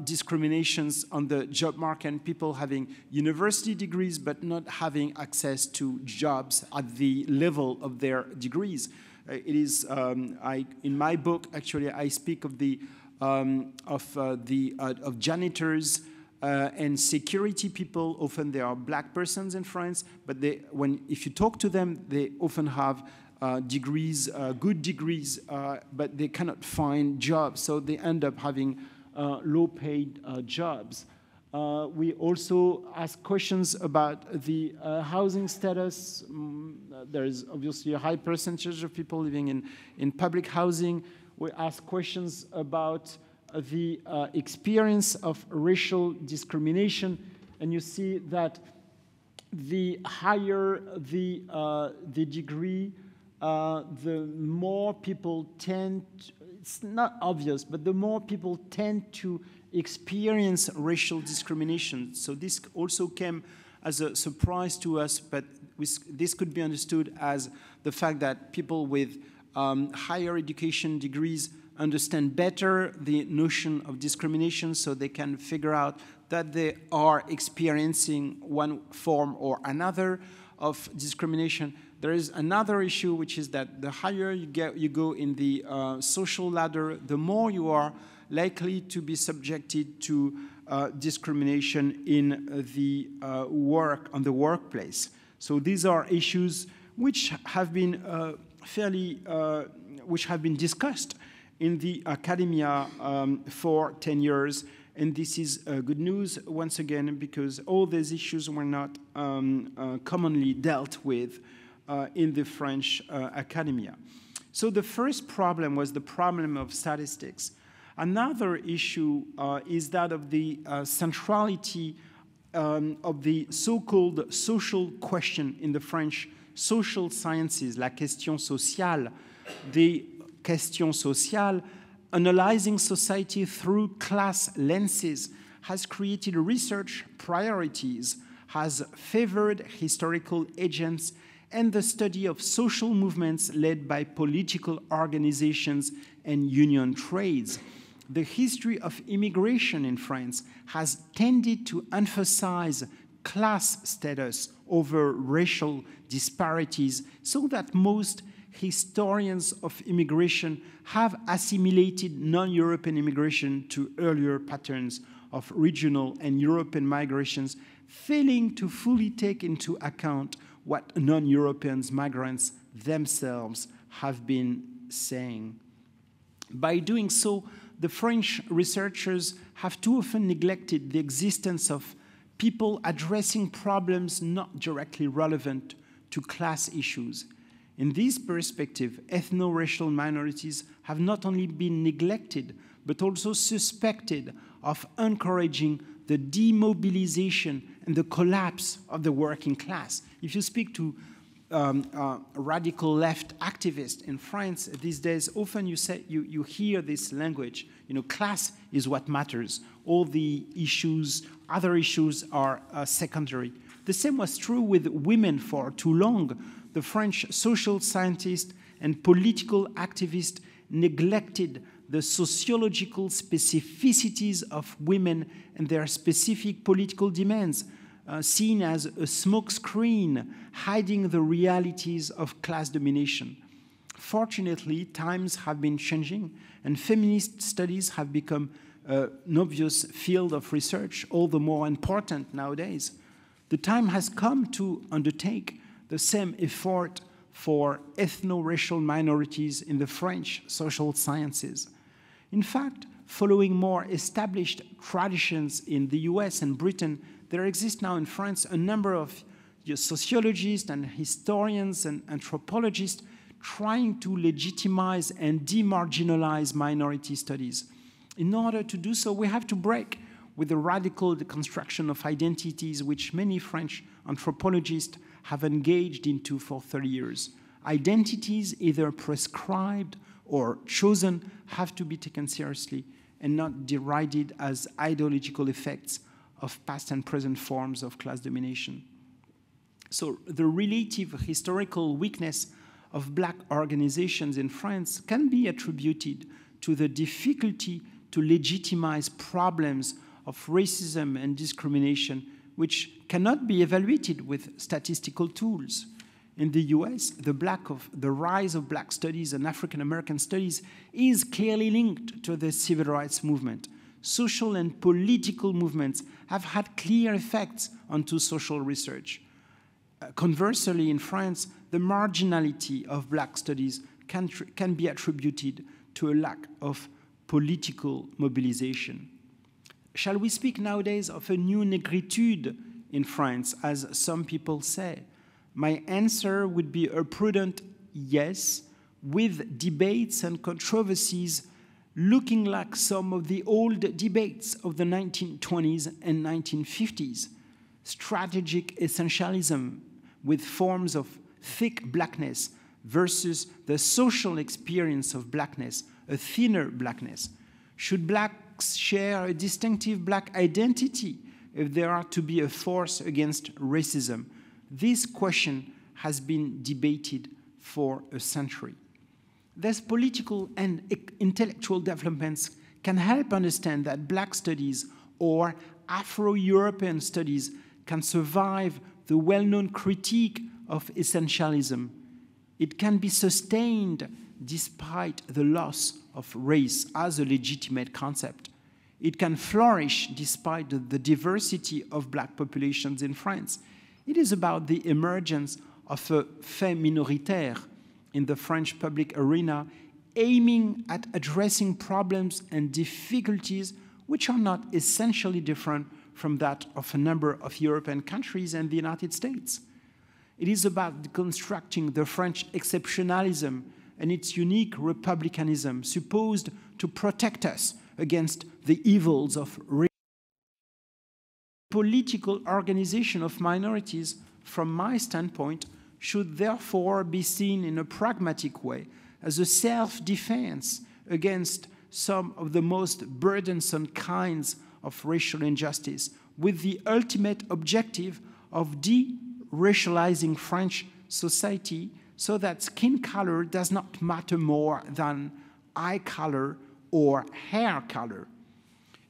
discriminations on the job market and people having university degrees but not having access to jobs at the level of their degrees. It is, in my book, actually, I speak of of janitors and security people. Often they are black persons in France, but if you talk to them, they often have degrees, good degrees, but they cannot find jobs, so they end up having low-paid jobs. We also ask questions about the housing status. There is obviously a high percentage of people living in public housing. We ask questions about the experience of racial discrimination, and you see that the higher the degree, the more people tend to, it's not obvious, but the more people tend to experience racial discrimination. So this also came as a surprise to us, but this could be understood as the fact that people with higher education degrees understand better the notion of discrimination, so they can figure out that they are experiencing one form or another of discrimination. There is another issue, which is that the higher you go in the social ladder, the more you are likely to be subjected to discrimination in the on the workplace. So these are issues which have been which have been discussed in the academia for 10 years. And this is good news, once again, because all these issues were not commonly dealt with in the French academia. So the first problem was the problem of statistics. Another issue is that of the centrality of the so-called social question in the French social sciences, la question sociale. The question sociale, analyzing society through class lenses, has created research priorities, has favored historical agents, and the study of social movements led by political organizations and union trades. The history of immigration in France has tended to emphasize class status over racial disparities, so that most historians of immigration have assimilated non-European immigration to earlier patterns of regional and European migrations, failing to fully take into account what non-European migrants themselves have been saying. By doing so, the French researchers have too often neglected the existence of people addressing problems not directly relevant to class issues. In this perspective, ethno-racial minorities have not only been neglected, but also suspected of encouraging the demobilization and the collapse of the working class. If you speak to radical left activists in France these days, often you hear this language, class is what matters. All the issues, other issues are secondary. The same was true with women for too long. The French social scientists and political activists neglected the sociological specificities of women and their specific political demands, seen as a smokescreen hiding the realities of class domination. Fortunately, times have been changing, and feminist studies have become an obvious field of research, all the more important nowadays. The time has come to undertake the same effort for ethno-racial minorities in the French social sciences. In fact, following more established traditions in the US and Britain, there exists now in France a number of sociologists and historians and anthropologists trying to legitimize and demarginalize minority studies. In order to do so, we have to break with the radical deconstruction of identities which many French anthropologists have engaged into for 30 years. Identities, either prescribed or chosen, have to be taken seriously and not derided as ideological effects of past and present forms of class domination. So the relative historical weakness of black organizations in France can be attributed to the difficulty to legitimize problems of racism and discrimination, which cannot be evaluated with statistical tools. In the US, the rise of black studies and African American studies is clearly linked to the civil rights movement. Social and political movements have had clear effects onto social research. Conversely, in France, the marginality of black studies can be attributed to a lack of political mobilization. Shall we speak nowadays of a new negritude in France, as some people say? My answer would be a prudent yes, with debates and controversies looking like some of the old debates of the 1920s and 1950s. Strategic essentialism with forms of thick blackness versus the social experience of blackness, a thinner blackness. Should blacks share a distinctive black identity if they are to be a force against racism? This question has been debated for a century. These political and intellectual developments can help understand that black studies or Afro-European studies can survive the well-known critique of essentialism. It can be sustained despite the loss of race as a legitimate concept. It can flourish despite the diversity of black populations in France. It is about the emergence of a fait minoritaire in the French public arena, aiming at addressing problems and difficulties which are not essentially different from that of a number of European countries and the United States. It is about deconstructing the French exceptionalism and its unique republicanism, supposed to protect us against the evils of race. Political organization of minorities, from my standpoint, should therefore be seen in a pragmatic way as a self-defense against some of the most burdensome kinds of racial injustice, with the ultimate objective of de-racializing French society so that skin color does not matter more than eye color or hair color.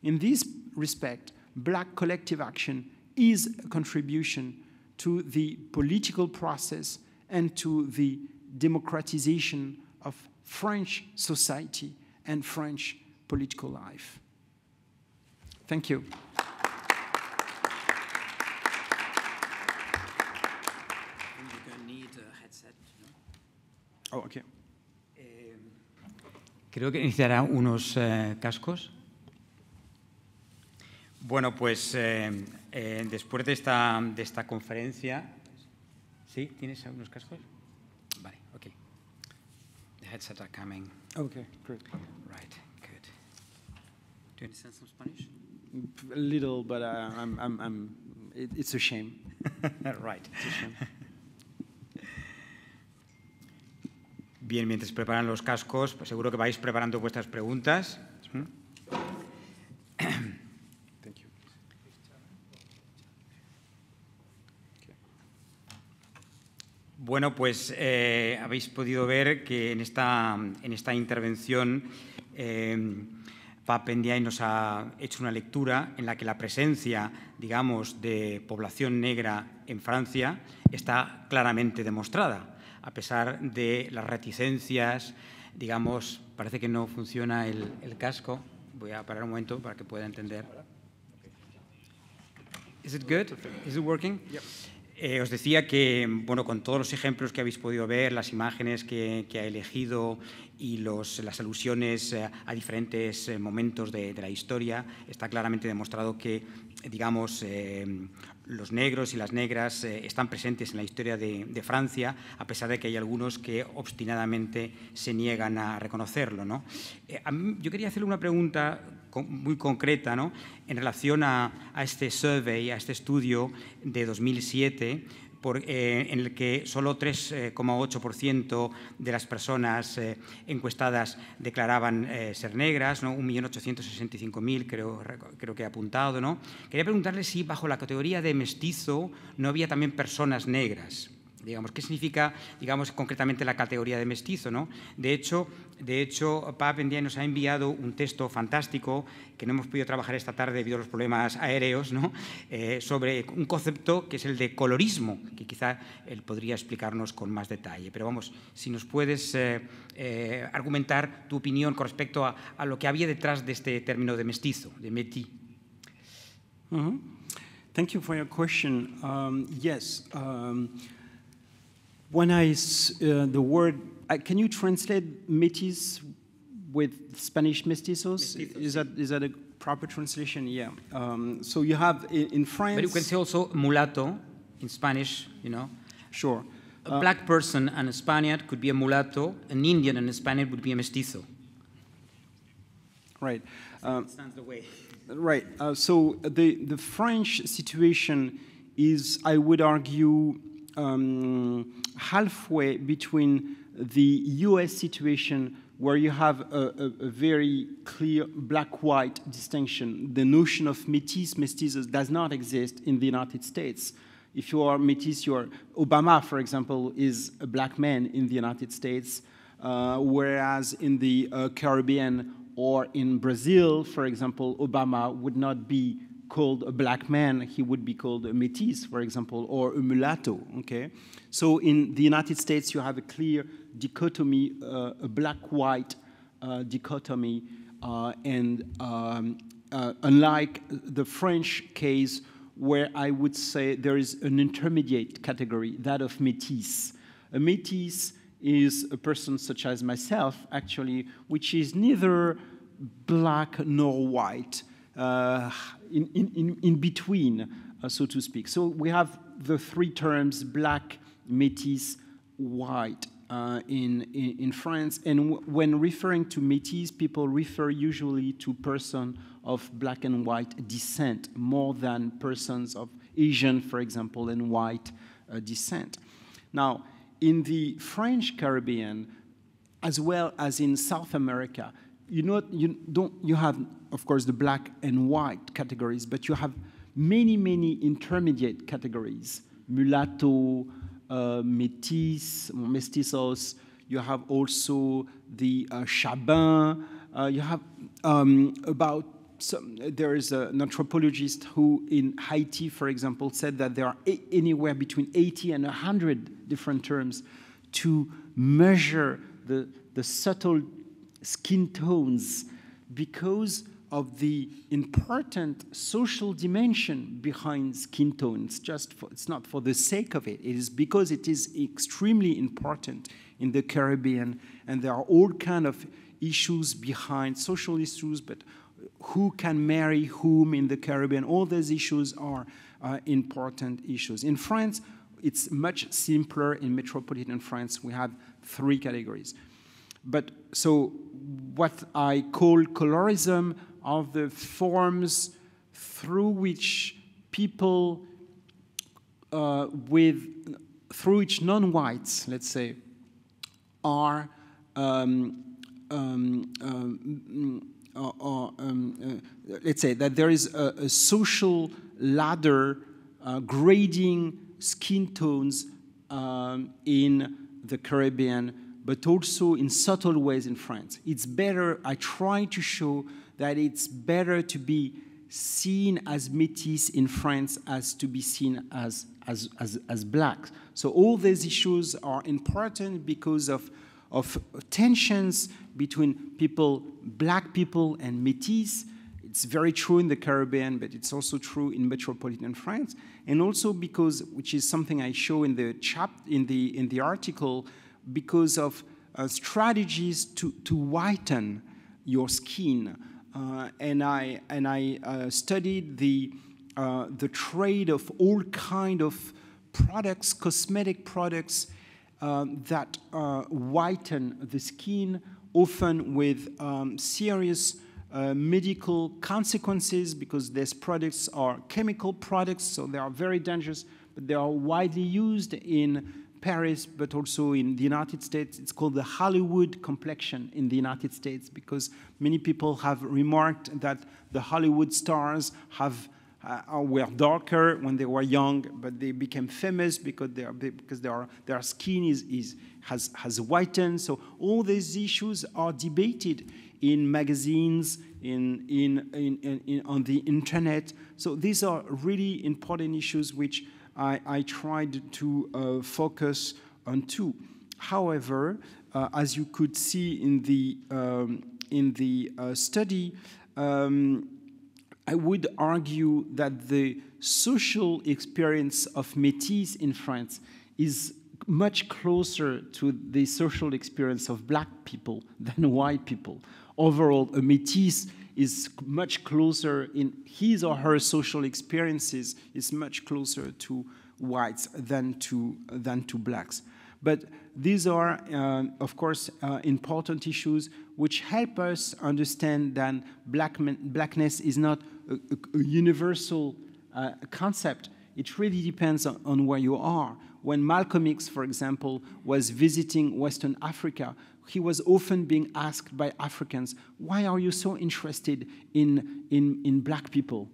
In this respect, black collective action is a contribution to the political process and to the democratization of French society and French political life. Thank you. You're going to need a headset. Oh, okay. Creo que necesitará unos cascos. Bueno, pues después de esta conferencia... ¿Sí? ¿Tienes algunos cascos? Vale, ok. The headsets are coming. Okay, great. Right, good. Do you understand some Spanish? A little, but it's a shame. Right. It's a shame. Bien, mientras preparan los cascos, pues seguro que vais preparando vuestras preguntas. Thank you. Bueno, pues habéis podido ver que en esta intervención Pap Ndiaye nos ha hecho una lectura en la que la presencia, digamos, de población negra en Francia está claramente demostrada, a pesar de las reticencias, digamos, parece que no funciona el casco. Voy a parar un momento para que pueda entender. Is it good? Is it working? Yep. Os decía que, bueno, con todos los ejemplos que habéis podido ver, las imágenes que ha elegido y las alusiones a diferentes momentos de la historia, está claramente demostrado que, digamos, los negros y las negras están presentes en la historia de Francia, a pesar de que hay algunos que obstinadamente se niegan a reconocerlo, ¿no? Yo quería hacerle una pregunta muy concreta, ¿no?, en relación a este survey, a este estudio de 2007, en el que solo 3,8% de las personas encuestadas declaraban ser negras, ¿no? 1.865.000 creo que he apuntado, ¿no? Quería preguntarle si bajo la categoría de mestizo no había también personas negras. Digamos, ¿qué significa, digamos, concretamente la categoría de mestizo, ¿no? De hecho, Pap Ndiaye nos ha enviado un texto fantástico que no hemos podido trabajar esta tarde debido a los problemas aéreos, ¿no? Sobre un concepto que es el de colorismo, que quizá él podría explicarnos con más detalle. Pero vamos, si nos puedes argumentar tu opinión con respecto a lo que había detrás de este término de mestizo, de métis. Mm-hmm. Thank you for your question. Yes. When the word, can you translate métis with Spanish mestizos? Mestizos, Is that a proper translation? Yeah. So you have in France. But you can say also mulatto in Spanish, you know. Sure. A black person and a Spaniard could be a mulatto. An Indian and a Spaniard would be a mestizo. Right. That stands the way. Right. So the French situation is, I would argue, halfway between the US situation, where you have a very clear black-white distinction. The notion of mestizos does not exist in the United States. If you are métis, Obama, for example, is a black man in the United States, whereas in the Caribbean or in Brazil, for example, Obama would not be called a black man, he would be called a métis, for example, or a mulatto, okay? So in the United States, you have a clear dichotomy, a black-white dichotomy, and unlike the French case, where I would say there is an intermediate category, that of métis. A métis is a person such as myself, actually, which is neither black nor white, in between, so to speak. So we have the three terms, black, métis, white, in France. And when referring to métis, people refer usually to persons of black and white descent, more than persons of Asian, for example, and white descent. Now, in the French Caribbean, as well as in South America, you have, of course, the black and white categories, but you have many, many intermediate categories. Mulatto, métis, mestizos. You have also the Chabin. You have there is an anthropologist who in Haiti, for example, said that there are anywhere between 80 and 100 different terms to measure the subtle skin tones because of the important social dimension behind skin tones. It's not for the sake of it. It is because it is extremely important in the Caribbean, and there are all kind of issues behind social issues, but who can marry whom in the Caribbean. All those issues are important issues. In France, it's much simpler. In metropolitan France, we have 3 categories. But so what I call colorism are the forms through which people through which non-whites, let's say, are let's say that there is a social ladder grading skin tones in the Caribbean, but also in subtle ways in France. It's better, I try to show that it's better to be seen as métis in France as to be seen as black. So all these issues are important because of tensions between people, black people and métis. It's very true in the Caribbean, but it's also true in metropolitan France. And also because, which is something I show in the in the article, because of strategies to whiten your skin. And I studied the trade of all kind of products, cosmetic products that whiten the skin, often with serious medical consequences, because these products are chemical products, so they are very dangerous, but they are widely used in Paris, but also in the United States. It's called the Hollywood complexion in the United States, because many people have remarked that the Hollywood stars were darker when they were young, but they became famous because their skin has whitened. So all these issues are debated in magazines, on the internet. So these are really important issues which I tried to focus on too. However, as you could see in the study, I would argue that the social experience of métis in France is much closer to the social experience of black people than white people. Overall, a métis is much closer in his or her social experiences, is much closer to whites than to blacks. But these are, of course, important issues which help us understand that blackness is not a universal concept. It really depends on where you are. When Malcolm X, for example, was visiting Western Africa, he was often being asked by Africans, "Why are you so interested in black people?"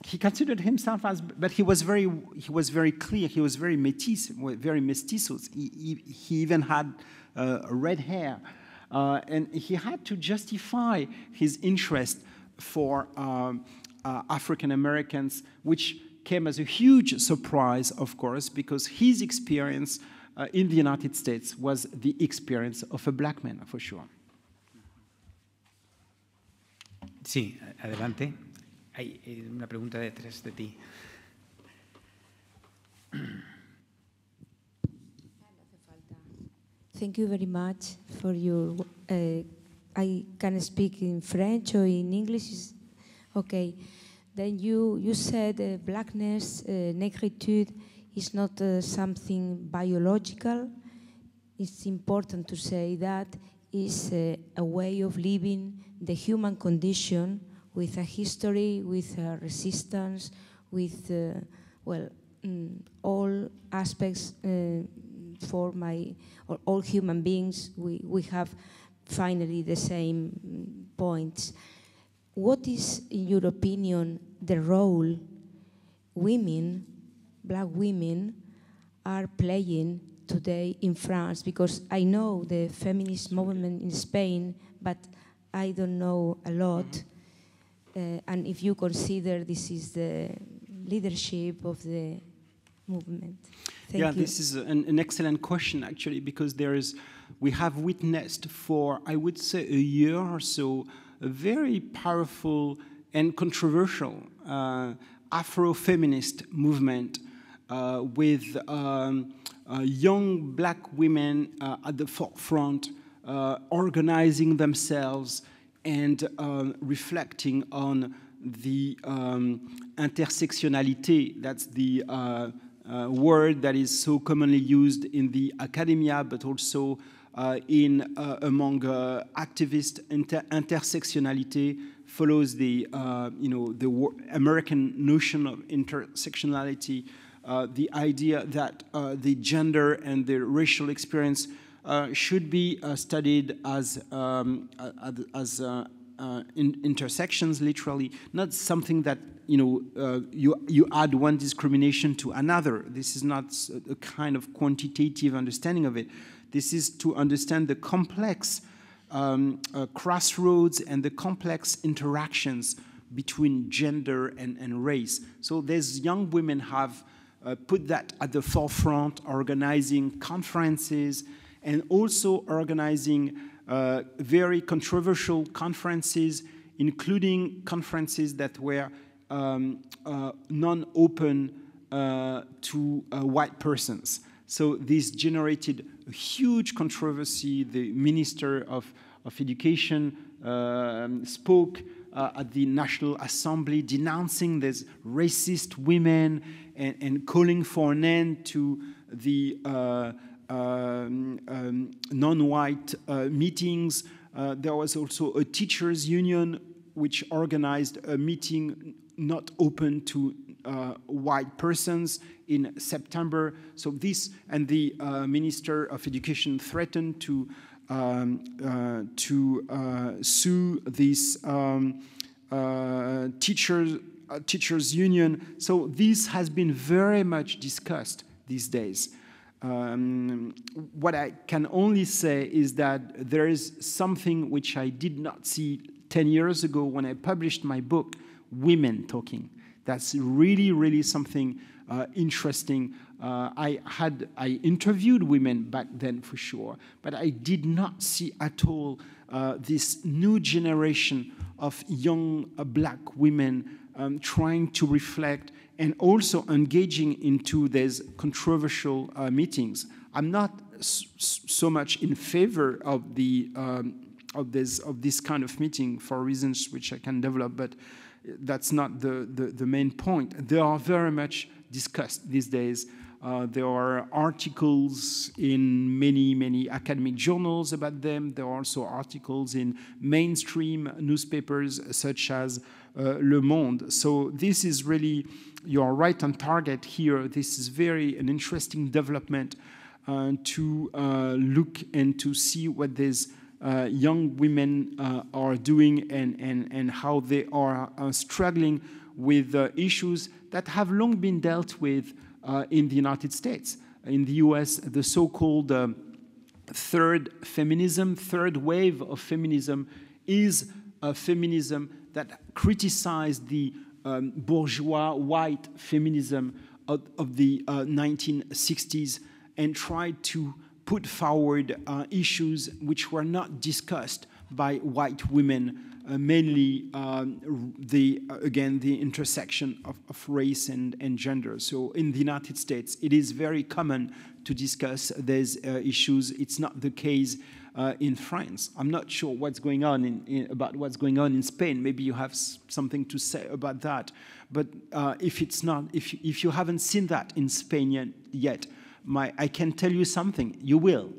He considered himself as, but he was very clear. He was very métis, very mestizos. He even had red hair, and he had to justify his interest for African Americans, which came as a huge surprise, of course, because his experience in the United States was the experience of a black man, for sure. Sí, adelante. Hay una pregunta detrás de ti. Thank you very much for your... I can speak in French or in English. Okay. Then you said blackness, negritude is not something biological. It's important to say that it's a way of living the human condition with a history, with a resistance, with, all aspects for all human beings. We have finally the same points. What is, in your opinion, the role women, black women, are playing today in France? Because I know the feminist movement in Spain, but I don't know a lot. And if you consider this is the leadership of the movement. Thank you. This is an excellent question, actually, because we have witnessed for, I would say, a year or so, a very powerful and controversial Afro-feminist movement with young black women at the forefront, organizing themselves and reflecting on the intersectionality. That's the word that is so commonly used in the academia, but also among activists. Intersectionality follows the the American notion of intersectionality, the idea that the gender and the racial experience should be studied as intersections, literally, not something that you add one discrimination to another. This is not a kind of quantitative understanding of it. This is to understand the complex crossroads and the complex interactions between gender and race. So these young women have put that at the forefront, organizing conferences and also organizing very controversial conferences, including conferences that were non-open to white persons. So this generated a huge controversy. The Minister of Education spoke at the National Assembly denouncing these racist women and calling for an end to the non-white meetings. There was also a teachers' union which organized a meeting not open to white persons in September. So this, and the Minister of Education threatened to sue this teachers' union. So this has been very much discussed these days. What I can only say is that there is something which I did not see 10 years ago when I published my book, Women Talking. That's really, really something interesting. I interviewed women back then for sure, but I did not see at all this new generation of young black women trying to reflect and also engaging into these controversial meetings. I'm not so much in favor of the of this kind of meeting for reasons which I can develop, but that's not the main point. They are very much discussed these days. There are articles in many academic journals about them. There are also articles in mainstream newspapers such as Le Monde. So this is really, you're right on target here. This is an interesting development to look and to see what these young women are doing and how they are struggling with issues that have long been dealt with in the United States. In the US, the so-called third wave of feminism is a feminism that criticized the bourgeois white feminism of the 1960s and tried to put forward issues which were not discussed by white women, mainly the intersection of race and gender. So in the United States, it is very common to discuss these issues. It's not the case in France. I'm not sure what's going on about what's going on in Spain. Maybe you have something to say about that. But if you haven't seen that in Spain yet, I can tell you something. You will,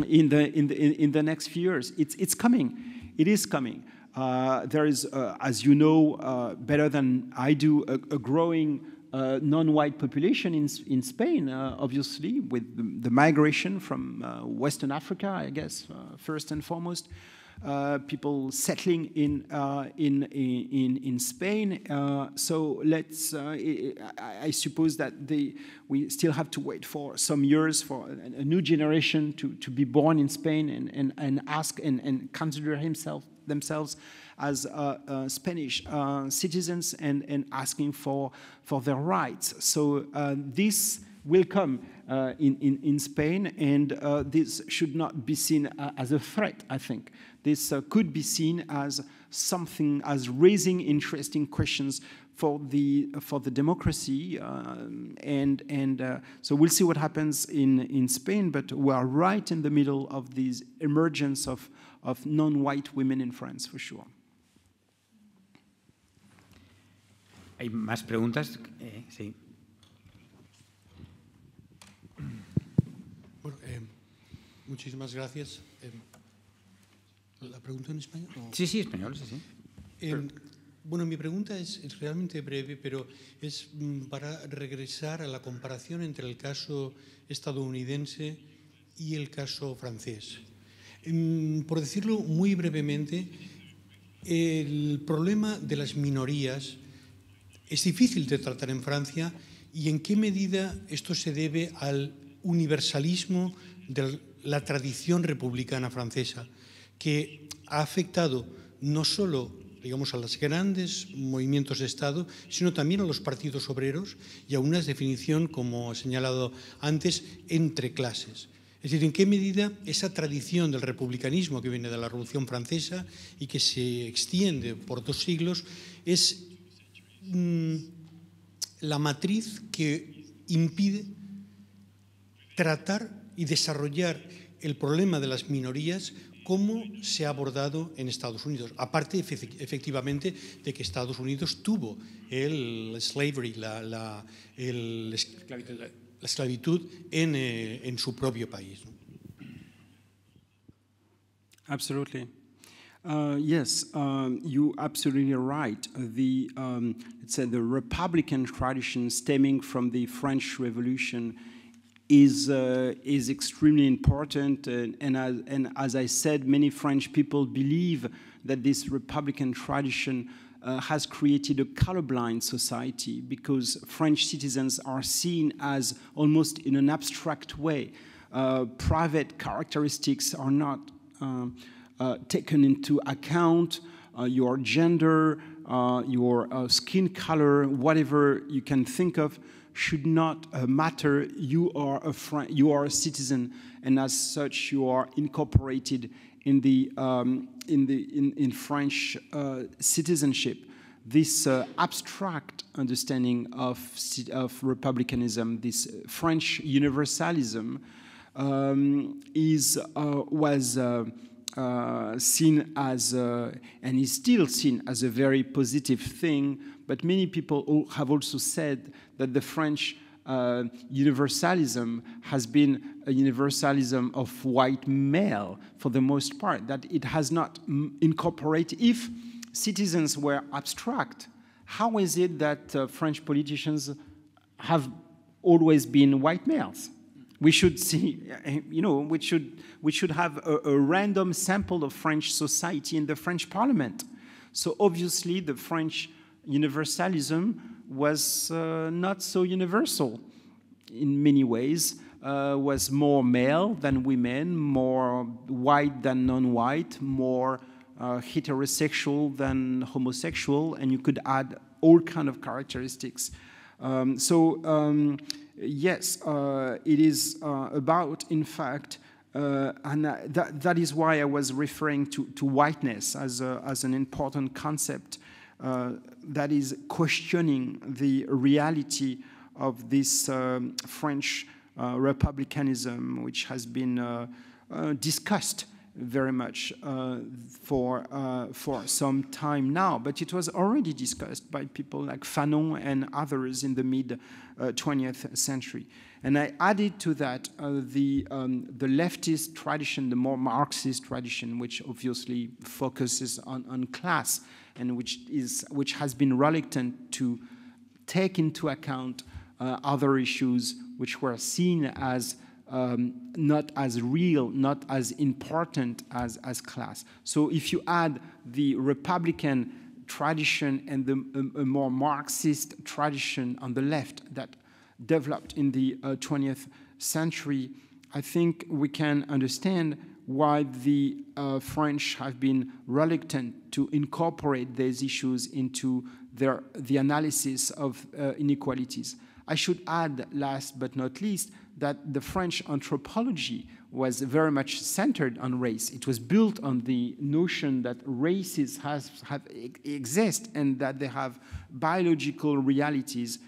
in the next few years. It's coming. It is coming. There is, as you know better than I do, a growing non-white population in Spain, obviously, with the migration from Western Africa, I guess, first and foremost. People settling in Spain. So I suppose that we still have to wait for some years for a new generation to be born in Spain and ask and consider themselves as Spanish citizens and asking for their rights. So this will come in Spain, and this should not be seen as a threat, I think. This could be seen as something, as raising interesting questions for the democracy, so we'll see what happens in Spain, but we are right in the middle of this emergence of non-white women in France, for sure. ¿Hay más preguntas? Sí. Bueno, muchísimas gracias. ¿La pregunta en español? ¿O? Sí, sí, español, sí, sí. Bueno, mi pregunta es realmente breve, pero es para regresar a la comparación entre el caso estadounidense y el caso francés. Por decirlo muy brevemente, el problema de las minorías es difícil de tratar en Francia, y en qué medida esto se debe al universalismo de la tradición republicana francesa, que ha afectado no solo, digamos, a los grandes movimientos de Estado, sino también a los partidos obreros y a una definición, como he señalado antes, entre clases. Es decir, en qué medida esa tradición del republicanismo que viene de la Revolución Francesa y que se extiende por 2 siglos es la matriz que impide tratar y desarrollar el problema de las minorías como se ha abordado en Estados Unidos. Aparte, efectivamente, de que Estados Unidos tuvo el slavery, la esclavitud en su propio país. Absolutely. Yes, you're absolutely right. Let's say the Republican tradition stemming from the French Revolution is extremely important, and as I said, many French people believe that this Republican tradition has created a colorblind society, because French citizens are seen as almost in an abstract way. Private characteristics are not taken into account. Your gender, your skin color, whatever you can think of, should not matter. You are a citizen, and as such, you are incorporated in the in French citizenship. This abstract understanding of republicanism, this French universalism, was seen as, and is still seen as, a very positive thing. But many people have also said that the French universalism has been a universalism of white male for the most part, that it has not incorporated. If citizens were abstract, how is it that French politicians have always been white males? We should see, we should have a random sample of French society in the French Parliament. So obviously the French universalism was not so universal in many ways, was more male than women, more white than non-white, more heterosexual than homosexual, and you could add all kind of characteristics. Yes, it is about, in fact, and that is why I was referring to whiteness as an important concept that is questioning the reality of this French republicanism, which has been discussed very much for some time now, but it was already discussed by people like Fanon and others in the mid-20th century. And I added to that the leftist tradition, the more Marxist tradition, which obviously focuses on class, and which has been reluctant to take into account other issues which were seen as not as real, not as important as class. So if you add the Republican tradition and a more Marxist tradition on the left that developed in the 20th century, I think we can understand why the French have been reluctant to incorporate these issues into the analysis of inequalities. I should add, last but not least, that the French anthropology was very much centered on race. It was built on the notion that races exist and that they have biological realities.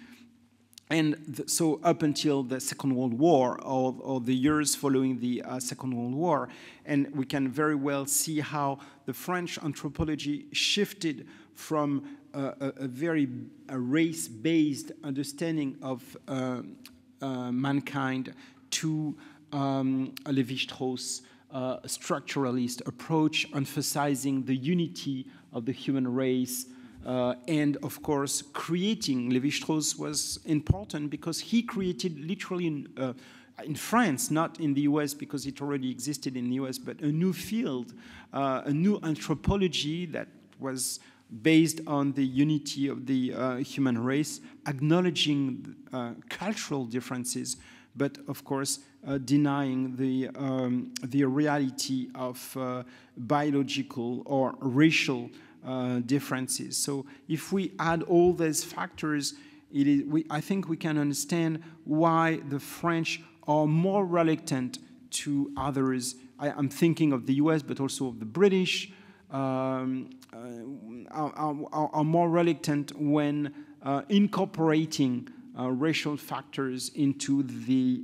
And so up until the Second World War, or the years following the Second World War, and we can very well see how the French anthropology shifted from a very race-based understanding of mankind to a Lévi-Strauss structuralist approach, emphasizing the unity of the human race, and of course, creating, Lévi-Strauss was important because he created literally in France, not in the US because it already existed in the US, but a new field, a new anthropology that was based on the unity of the human race, acknowledging cultural differences, but of course denying the reality of biological or racial differences. So if we add all these factors, I think we can understand why the French are more reluctant to others. I'm thinking of the US, but also of the British, are more reluctant when incorporating racial factors into the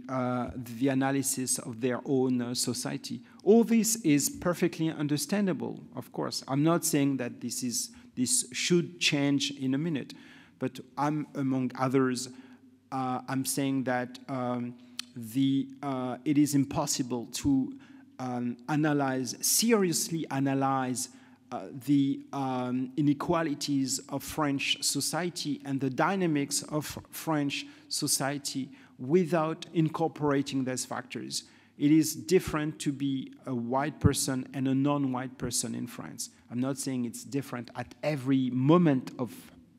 analysis of their own society. All this is perfectly understandable, of course. I'm not saying that this should change in a minute, but among others, I'm saying that it is impossible to seriously analyze the inequalities of French society and the dynamics of French society without incorporating those factors. It is different to be a white person and a non-white person in France. I'm not saying it's different at every moment of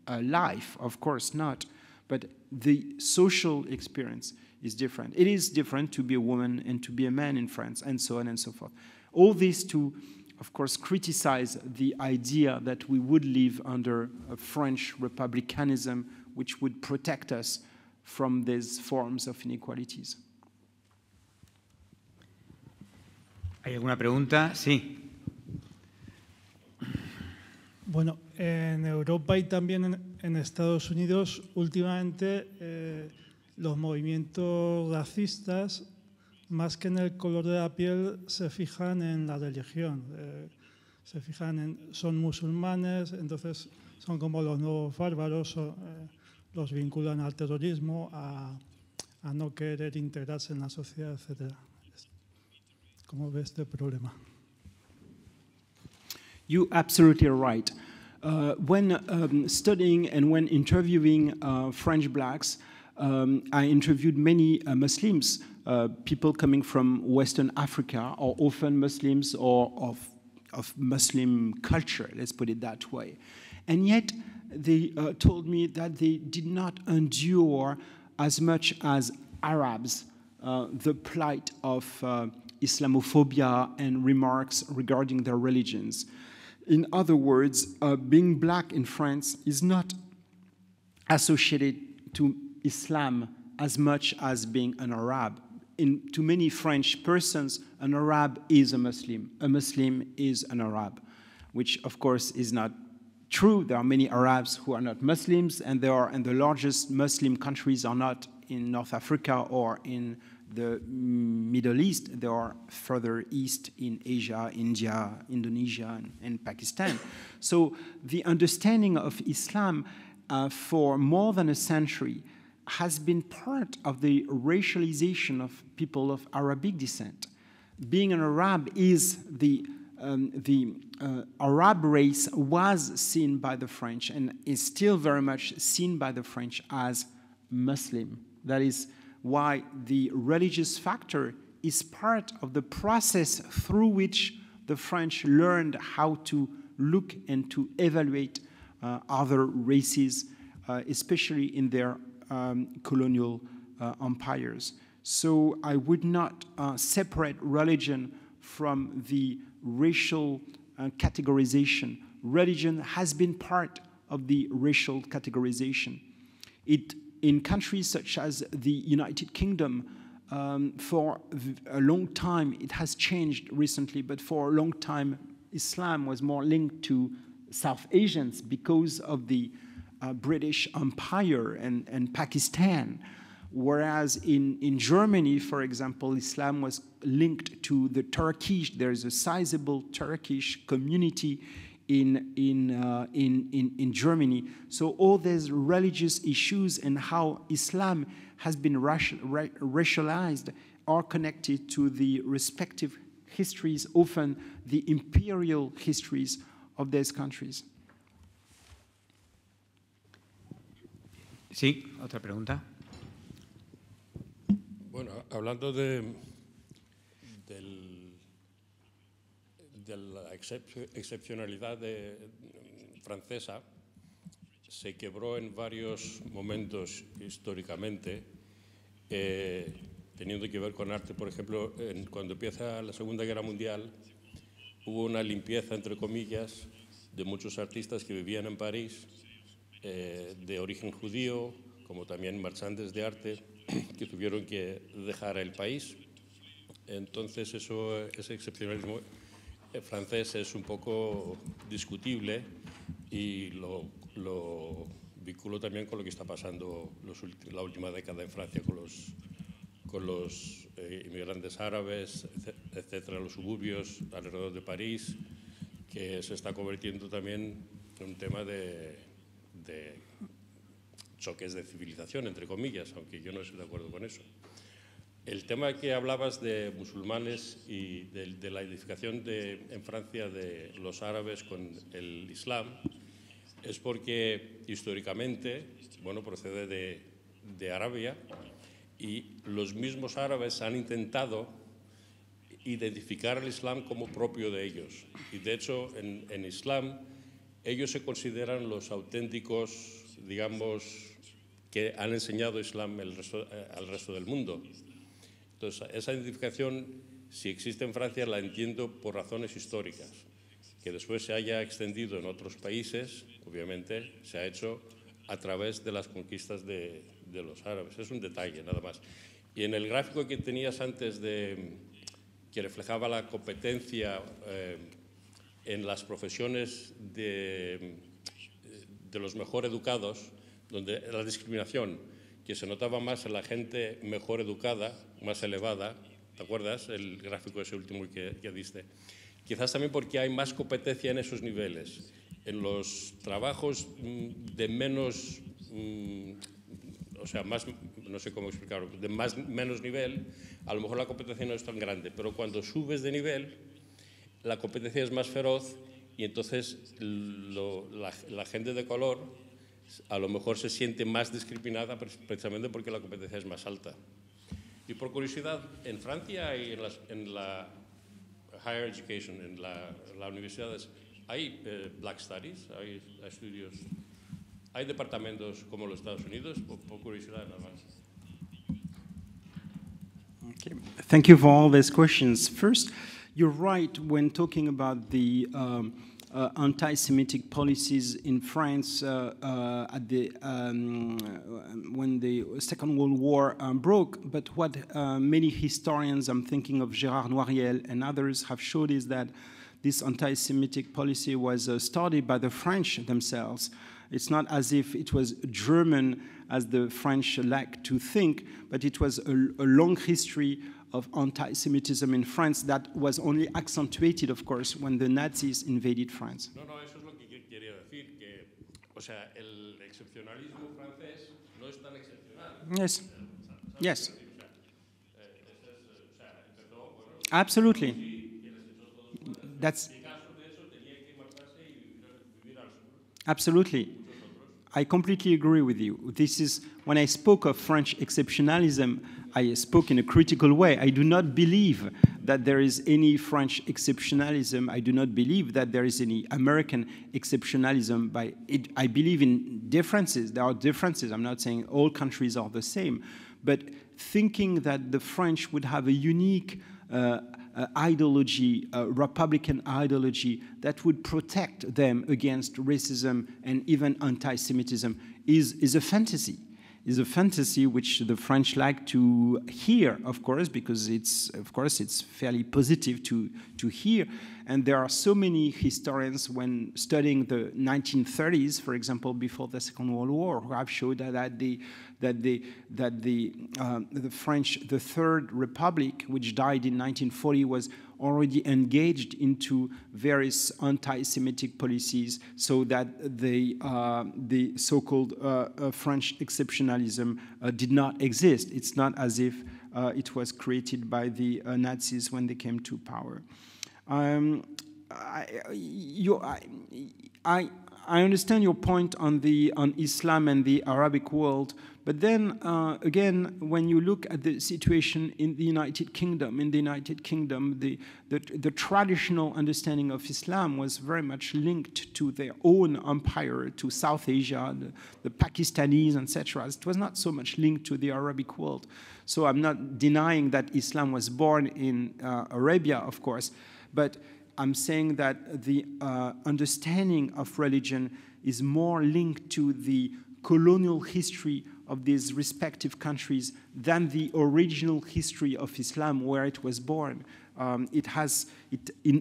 life, of course not, but the social experience is different. It is different to be a woman and to be a man in France, and so on and so forth. All this to, of course, criticize the idea that we would live under a French republicanism which would protect us from these forms of inequalities. ¿Hay alguna pregunta? Sí. Bueno, en Europa y también en Estados Unidos, últimamente los movimientos racistas, más que en el color de la piel, se fijan en la religión. Se fijan en, son musulmanes, entonces son como los nuevos bárbaros, los vinculan al terrorismo, a no querer integrarse en la sociedad, etc. ¿Cómo ves este problema? You're absolutely right. When studying and when interviewing French blacks, I interviewed many Muslims, people coming from Western Africa, or often Muslims or of Muslim culture, let's put it that way. And yet they told me that they did not endure as much as Arabs the plight of Islamophobia and remarks regarding their religions. In other words, being black in France is not associated to Islam as much as being an Arab. To many French persons, an Arab is a Muslim is an Arab, which of course is not true. There are many Arabs who are not Muslims, and the largest Muslim countries are not in North Africa or in the Middle East. They are further east in Asia, India, Indonesia, and Pakistan. So the understanding of Islam for more than a century has been part of the racialization of people of Arabic descent. Being an Arab is the Arab race was seen by the French and is still very much seen by the French as Muslim. That is why the religious factor is part of the process through which the French learned how to look and to evaluate other races, especially in their colonial empires. So I would not separate religion from the racial categorization. Religion has been part of the racial categorization. It in countries such as the United Kingdom, for a long time, it has changed recently, but for a long time, Islam was more linked to South Asians because of the British Empire and Pakistan. Whereas in Germany, for example, Islam was linked to the Turkish. There is a sizable Turkish community in Germany. So all these religious issues and how Islam has been racialized are connected to the respective histories, often the imperial histories of these countries. Sí, otra pregunta. Bueno, hablando de la excepcionalidad francesa, se quebró en varios momentos históricamente, teniendo que ver con arte. Por ejemplo, cuando empieza la Segunda Guerra Mundial, hubo una limpieza, entre comillas, de muchos artistas que vivían en París, de origen judío, como también marchantes de arte, que tuvieron que dejar el país. Entonces ese excepcionalismo francés es un poco discutible y lo vinculo también con lo que está pasando la última década en Francia con los inmigrantes árabes, etcétera, los suburbios alrededor de París, que se está convirtiendo también en un tema de choques de civilización, entre comillas, aunque yo no estoy de acuerdo con eso. El tema que hablabas de musulmanes y de la edificación en Francia de los árabes con el Islam es porque históricamente, bueno, procede de Arabia y los mismos árabes han intentado identificar el Islam como propio de ellos. Y de hecho, en Islam, ellos se consideran los auténticos, digamos, que han enseñado Islam al resto del mundo. Entonces, esa identificación, si existe en Francia, la entiendo por razones históricas. Que después se haya extendido en otros países, obviamente, se ha hecho a través de las conquistas de los árabes. Es un detalle, nada más. Y en el gráfico que tenías antes, que reflejaba la competencia en las profesiones de los mejor educados, donde la discriminación, que se notaba más en la gente mejor educada, más elevada, ¿te acuerdas? El gráfico ese último que diste. Quizás también porque hay más competencia en esos niveles. En los trabajos de menos, o sea, más, no sé cómo explicarlo, de menos nivel, a lo mejor la competencia no es tan grande, pero cuando subes de nivel, la competencia es más feroz y entonces la gente de color a lo mejor se siente más discriminada precisamente porque la competencia es más alta. Y por curiosidad, en Francia y en la higher education, en las universidades, ¿hay Black Studies? ¿Hay estudios? ¿Hay departamentos como los Estados Unidos? Por curiosidad, nada más. Okay. Thank you for all these questions. First, you're right when talking about the anti-Semitic policies in France when the Second World War broke. But what many historians, I'm thinking of Gérard Noiriel and others, have showed is that this anti-Semitic policy was started by the French themselves. It's not as if it was German, as the French like to think, but it was a long history of anti-Semitism in France that was only accentuated, of course, when the Nazis invaded France. No, eso es lo que quería decir, que, o sea, el excepcionalismo francés no es tan excepcional. Yes. Yes. Absolutely. That's absolutely. I completely agree with you. This is when I spoke of French exceptionalism, I spoke in a critical way. I do not believe that there is any French exceptionalism. I do not believe that there is any American exceptionalism. I believe in differences. There are differences. I'm not saying all countries are the same. But thinking that the French would have a unique ideology, Republican ideology, that would protect them against racism and even anti-Semitism is a fantasy. is a fantasy which the French like to hear, of course, because it's fairly positive to hear. And there are so many historians, when studying the 1930s, for example, before the Second World War, who have showed that the French, the Third Republic, which died in 1940, was already engaged into various anti-Semitic policies, so that the so-called French exceptionalism did not exist. It's not as if it was created by the Nazis when they came to power. I understand your point on Islam and the Arabic world, but then again, when you look at the situation in the United Kingdom, the traditional understanding of Islam was very much linked to their own empire, to South Asia, the Pakistanis, etc. It was not so much linked to the Arabic world. So I'm not denying that Islam was born in Arabia, of course, but I'm saying that the understanding of religion is more linked to the colonial history of these respective countries than the original history of Islam, where it was born. In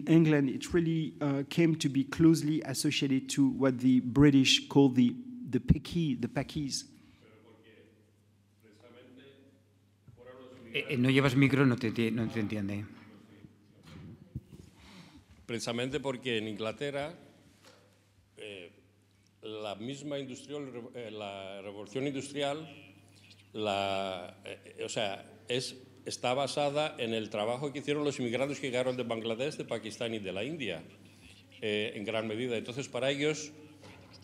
England, it really came to be closely associated to what the British call the Pakis. No llevas micro, no te entiende. Precisamente porque en Inglaterra la misma la revolución industrial, está basada en el trabajo que hicieron los inmigrantes que llegaron de Bangladesh, de Pakistán y de la India, en gran medida. Entonces, para ellos,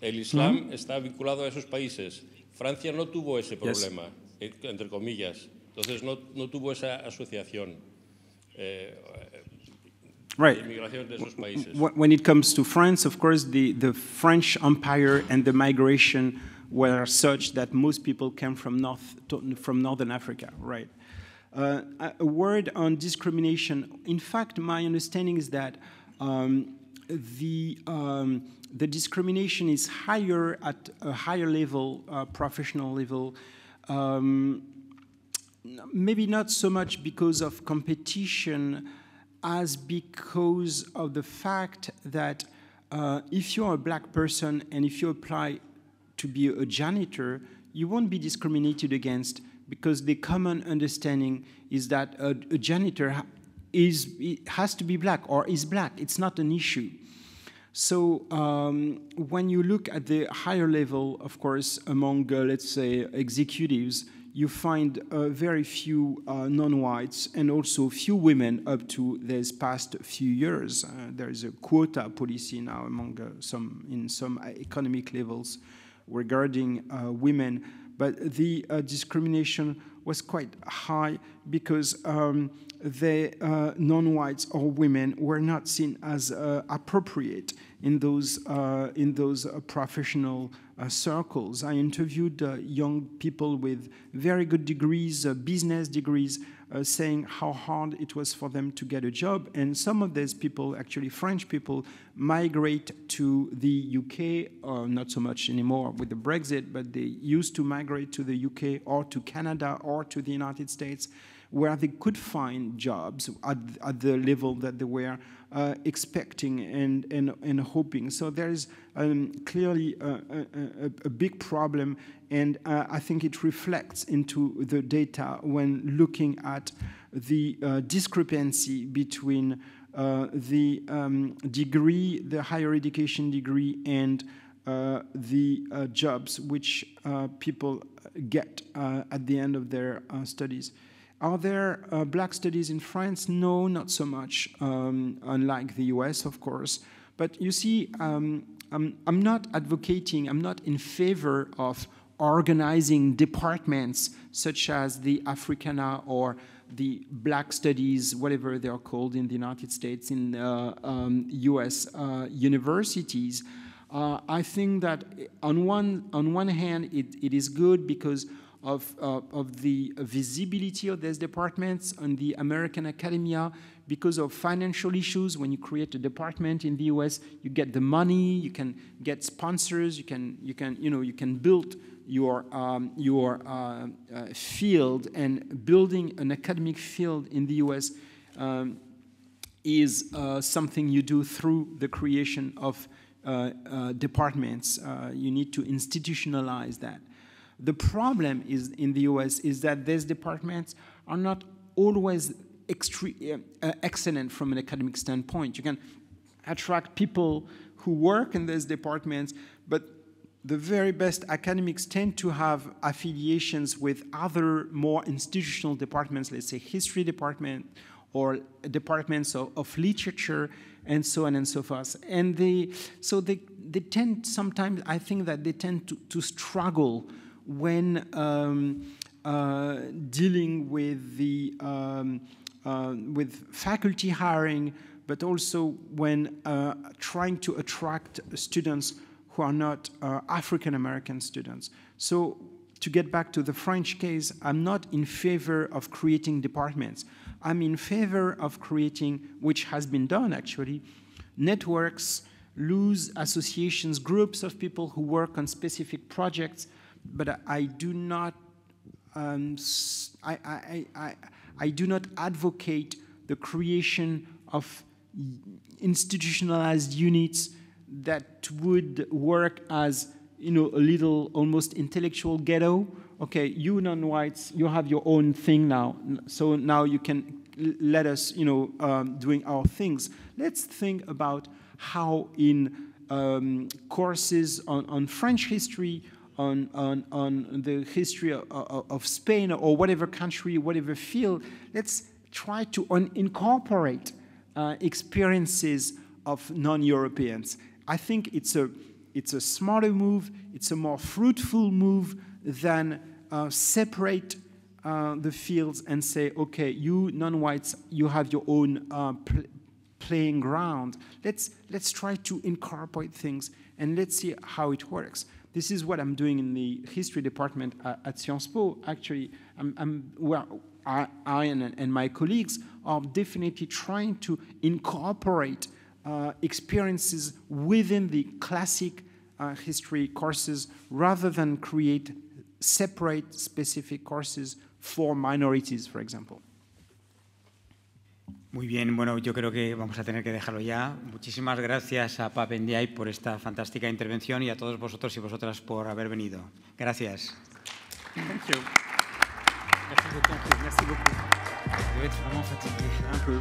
el Islam está vinculado a esos países. Francia no tuvo ese problema, entre comillas. Entonces, no tuvo esa asociación. Right. When it comes to France, of course, the French Empire and the migration were such that most people came from Northern Africa, right? A word on discrimination. In fact, my understanding is that the discrimination is higher at a higher level, professional level. Maybe not so much because of competition as because of the fact that if you're a black person and if you apply to be a janitor, you won't be discriminated against, because the common understanding is that a janitor has to be black or is black. It's not an issue. So when you look at the higher level, of course, among, let's say, executives, you find very few non-whites and also few women up to these past few years. There is a quota policy now among in some economic levels regarding women, but the discrimination was quite high because the non-whites or women were not seen as appropriate in those professional circles. I interviewed young people with very good degrees, business degrees, saying how hard it was for them to get a job. And some of these people, actually French people, migrate to the UK, not so much anymore with the Brexit, but they used to migrate to the UK or to Canada or to the United States, where they could find jobs at the level that they were expecting and hoping. So there is clearly a big problem, and I think it reflects into the data when looking at the discrepancy between the degree, the higher education degree, and the jobs which people get at the end of their studies. Are there black studies in France? No, not so much, unlike the US, of course. But you see, I'm not advocating, I'm not in favor of organizing departments such as the Africana or the black studies, whatever they are called in the United States, in US universities. I think that on one hand, it is good because of the visibility of these departments on the American academia, because of financial issues. When you create a department in the US, you get the money, you can get sponsors, you can build your field, and building an academic field in the US is something you do through the creation of departments. You need to institutionalize that. The problem is in the US is that these departments are not always excellent from an academic standpoint. You can attract people who work in these departments, but the very best academics tend to have affiliations with other more institutional departments, let's say history department or departments of literature and so on and so forth. And they tend sometimes, I think that they tend to struggle when dealing with the with faculty hiring, but also when trying to attract students who are not African-American students. So to get back to the French case, I'm not in favor of creating departments. I'm in favor of creating, which has been done actually, networks, loose associations, groups of people who work on specific projects, but I do not I do not advocate the creation of institutionalized units that would work as, you know, a little almost intellectual ghetto. Okay, you non-whites, you have your own thing now, so now you can let us, you know, doing our things. Let's think about how in courses on French history, on the history of Spain or whatever country, whatever field, let's try to incorporate experiences of non-Europeans. I think it's a smarter move, it's a more fruitful move than separate the fields and say, okay, you non-whites, you have your own playing ground. Let's try to incorporate things and let's see how it works. This is what I'm doing in the history department at Sciences Po. Actually, I and my colleagues are definitely trying to incorporate experiences within the classic history courses rather than create separate specific courses for minorities, for example. Muy bien, bueno, yo creo que vamos a tener que dejarlo ya. Muchísimas gracias a Pap Ndiaye por esta fantástica intervención y a todos vosotros y vosotras por haber venido. Gracias. Thank you. Merci beaucoup. Merci beaucoup. Vous êtes vraiment fatigué. Un peu.